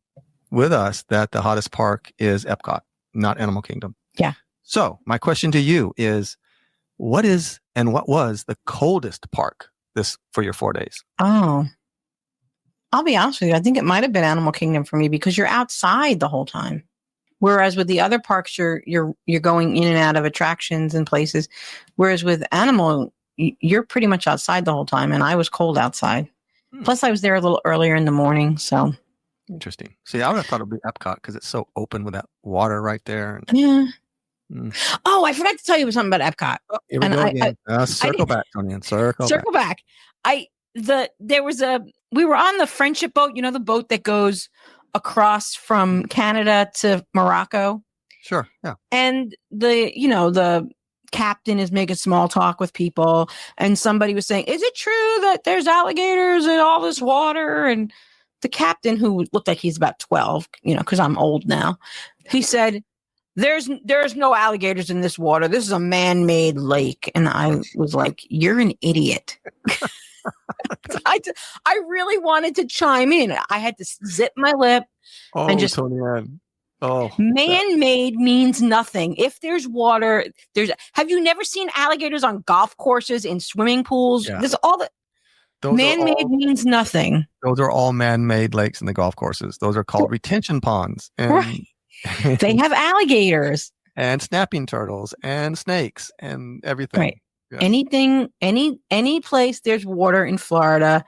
with us that the hottest park is Epcot, not Animal Kingdom. Yeah. So my question to you is, what was the coldest park for your 4 days? Oh, I'll be honest with you. I think it might have been Animal Kingdom for me because you're outside the whole time. Whereas with the other parks, you're going in and out of attractions and places. Whereas with Animal, you're pretty much outside the whole time. And I was cold outside. Plus I was there a little earlier in the morning. So interesting. See, I would have thought it would be Epcot because it's so open with that water right there. Yeah. Oh, I forgot to tell you something about Epcot. Oh, here we go again. Circle back, Tony. Circle back. We were on the friendship boat, the boat that goes across from Canada to Morocco. Sure. Yeah. And the captain is making small talk with people, and somebody was saying, "Is it true that there's alligators in all this water?" And the captain, who looked like he's about 12, because I'm old now, he said, There's no alligators in this water. This is a man-made lake. And I was like, you're an idiot. I really wanted to chime in. I had to zip my lip and just, Tony Ann. Oh, Man-made means nothing. If there's water, have you never seen alligators on golf courses, in swimming pools? Yeah. There's all the man-made means nothing. Those are all man-made lakes in the golf courses. Those are called retention ponds. And, Right. They have alligators. And snapping turtles and snakes and everything. Right. Yeah. Anything, any place there's water in Florida,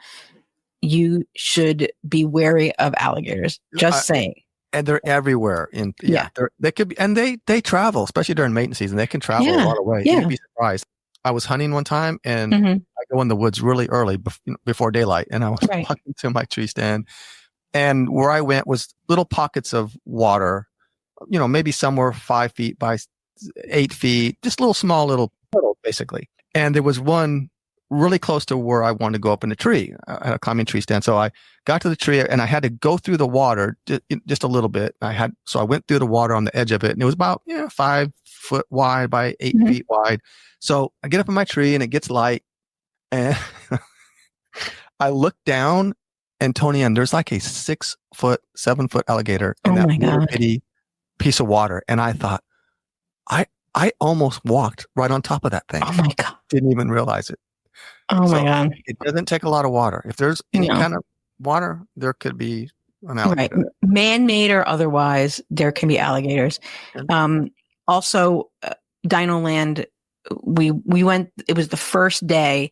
you should be wary of alligators. Just saying. And they're everywhere. They could be, and they travel, especially during mating season. They can travel a lot of way. Yeah. You'd be surprised. I was hunting one time, and Mhm. I go in the woods really early before daylight, and I was walking to my tree stand, and where I went was little pockets of water, maybe somewhere 5 feet by 8 feet, just small little puddle, basically. And there was one really close to where I wanted to go up in the tree. I had a climbing tree stand. So I got to the tree and I had to go through the water just a little bit. So I went through the water on the edge of it, and it was about 5 foot wide by 8 feet wide. So I get up in my tree and it gets light, and I look down, and Tony, and there's like a 6 foot, 7 foot alligator in that little bitty piece of water. And I thought, I almost walked right on top of that thing. Oh my God. Didn't even realize it. Oh my God. It doesn't take a lot of water. If there's any kind of water, there could be an alligator. Right. Man-made or otherwise, there can be alligators. Also, Dino Land, we went, it was the first day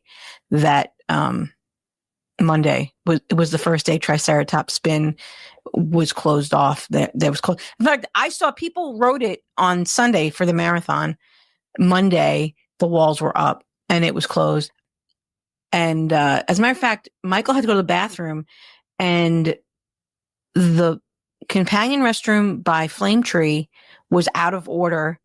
that Monday was the first day Triceratops Spin was closed off. That was closed. In fact, I saw people wrote it on Sunday for the marathon. Monday, the walls were up and it was closed. And as a matter of fact, Michael had to go to the bathroom, and the companion restroom by Flame Tree was out of order,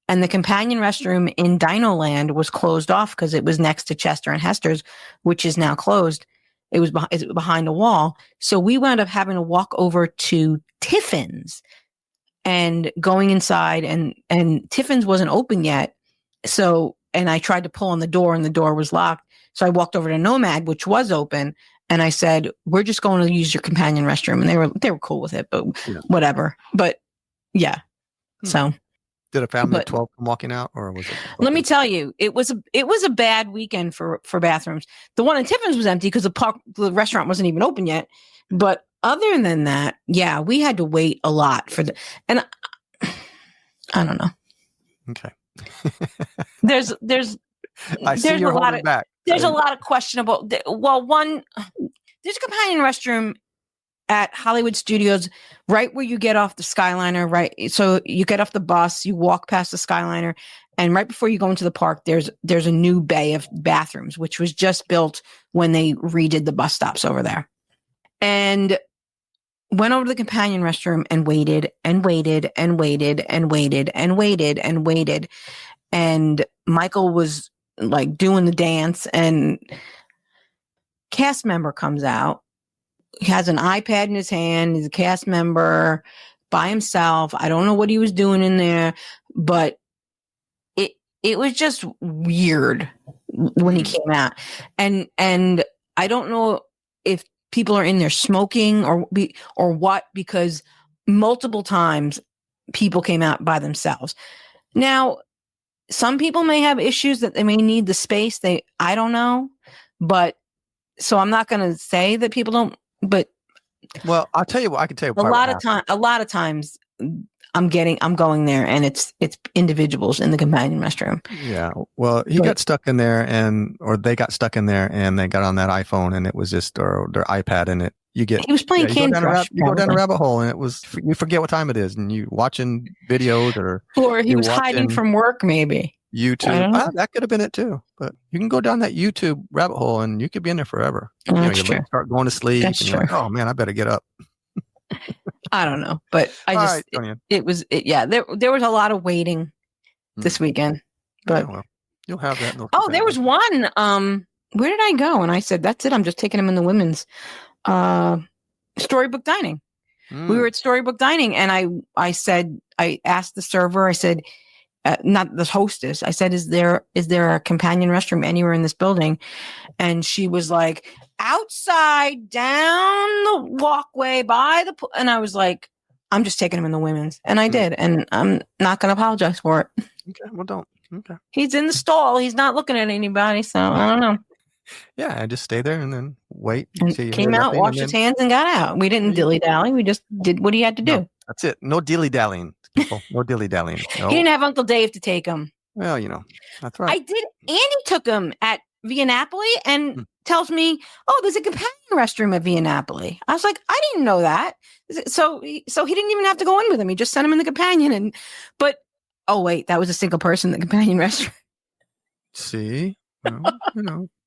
and the companion restroom in Dino Land was closed off because it was next to Chester and Hester's, which is now closed. It was behind a wall. So we wound up having to walk over to Tiffin's and going inside, and Tiffin's wasn't open yet. So, and I tried to pull on the door and the door was locked. So I walked over to Nomad, which was open, and I said, "We're just going to use your companion restroom." And they were cool with it, but whatever. But yeah. So did a family of 12 come walking out, or was it? Let me tell you, it was a bad weekend for bathrooms. The one in Tiffin's was empty because the restaurant wasn't even open yet. But other than that, yeah, we had to wait a lot and I don't know. Okay. There's I see you're holding back. There's a lot of questionable. Well, there's a companion restroom at Hollywood Studios, right where you get off the Skyliner, right? So you get off the bus, you walk past the Skyliner, and right before you go into the park, there's a new bay of bathrooms, which was just built when they redid the bus stops over there. And went over to the companion restroom and waited and waited and waited and waited and waited and waited. And Michael was like doing the dance, and cast member comes out. He has an iPad in his hand. He's a cast member by himself. I don't know what he was doing in there, but it was just weird when he came out. And I don't know if people are in there smoking or what, because multiple times people came out by themselves. Now, some people may have issues that they may need the space. I don't know, but so I'm not going to say that people don't. But well, I can tell you. A lot of times, I'm going there, and it's individuals in the companion restroom. Yeah. Well, he got stuck in there, or they got stuck in there, and they got on that iPhone, and it was just or their iPad, and he was playing Candy Crush. You go down a rabbit hole, and you forget what time it is, and you watching videos, or he was hiding from work, maybe. YouTube. That could have been it too. But you can go down that YouTube rabbit hole, and you could be in there forever. That's true. Start going to sleep, That's and you're true. like, "Oh man, I better get up." I don't know, but there was a lot of waiting this weekend. But you'll have that. There was one. Where did I go? And I said, "That's it. I'm just taking him in the women's Storybook Dining." We were at Storybook Dining, and I said, I asked the server, I said, not the hostess, I said, is there a companion restroom anywhere in this building? And she was like, outside, down the walkway by the pool. And I was like, I'm just taking him in the women's. And I did. And I'm not going to apologize for it. Okay, well, don't. Okay. He's in the stall. He's not looking at anybody. So I don't know. Yeah, I just stay there and then wait. And came out, washed his hands, and got out. We didn't dilly-dally. We just did what he had to do. No, that's it. No dilly-dallying, people. No dilly-dallying. No. He didn't have Uncle Dave to take him. Well, that's right. I did. Andy took him at Via Napoli and tells me, "Oh, there's a companion restroom at Via Napoli." I was like, "I didn't know that." So he didn't even have to go in with him. He just sent him in the companion. But oh wait, that was a single person. The companion restroom. See,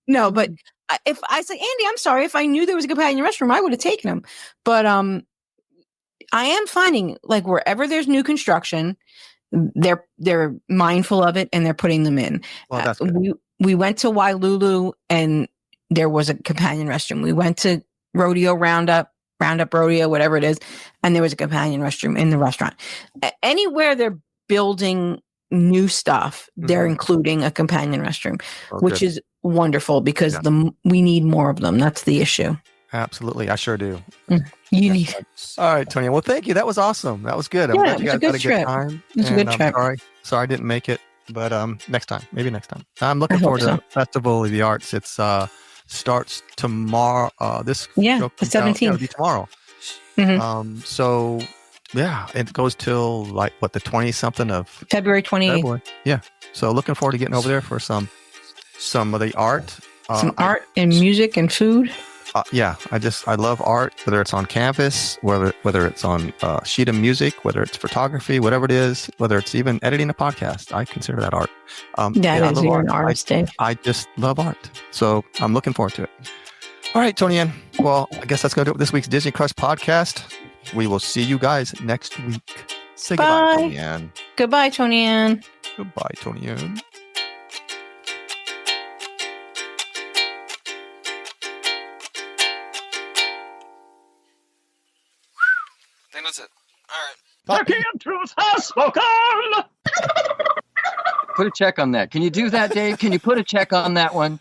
No, but if I say, Andy, I'm sorry. If I knew there was a companion restroom, I would have taken him. But I am finding like wherever there's new construction, they're mindful of it and they're putting them in. Well, that's good. We went to Wailulu and there was a companion restroom. We went to Roundup Rodeo, whatever it is, and there was a companion restroom in the restaurant. Anywhere they're building new stuff, they're including a companion restroom, which is wonderful because we need more of them. That's the issue. Absolutely. I sure do. You need. All right, Tony. Well, thank you. That was awesome. That was good. I'm glad you guys had a good time. It's a good trip. Sorry I didn't make it, but next time. Maybe next time. I'm looking forward to the Festival of the Arts. It's starts tomorrow. The 17th. It'll be tomorrow. So yeah, it goes till like the 20-something of February 28th. February. Yeah. So looking forward to getting over there for some of the art. Some art and music and food. Yeah, I love art, whether it's on canvas, whether it's on sheet of music, whether it's photography, whatever it is, whether it's even editing a podcast. I consider that art. You're an artist, Dave. I just love art. So I'm looking forward to it. All right, Tony Ann. Well, I guess that's going to do it with this week's Disney Crush podcast. We will see you guys next week. Say goodbye, Tony Ann. Goodbye, Tony Ann. Goodbye, Tony Ann. I think that's it. All right. The key of truth has spoken! Put a check on that. Can you do that, Dave? Can you put a check on that one?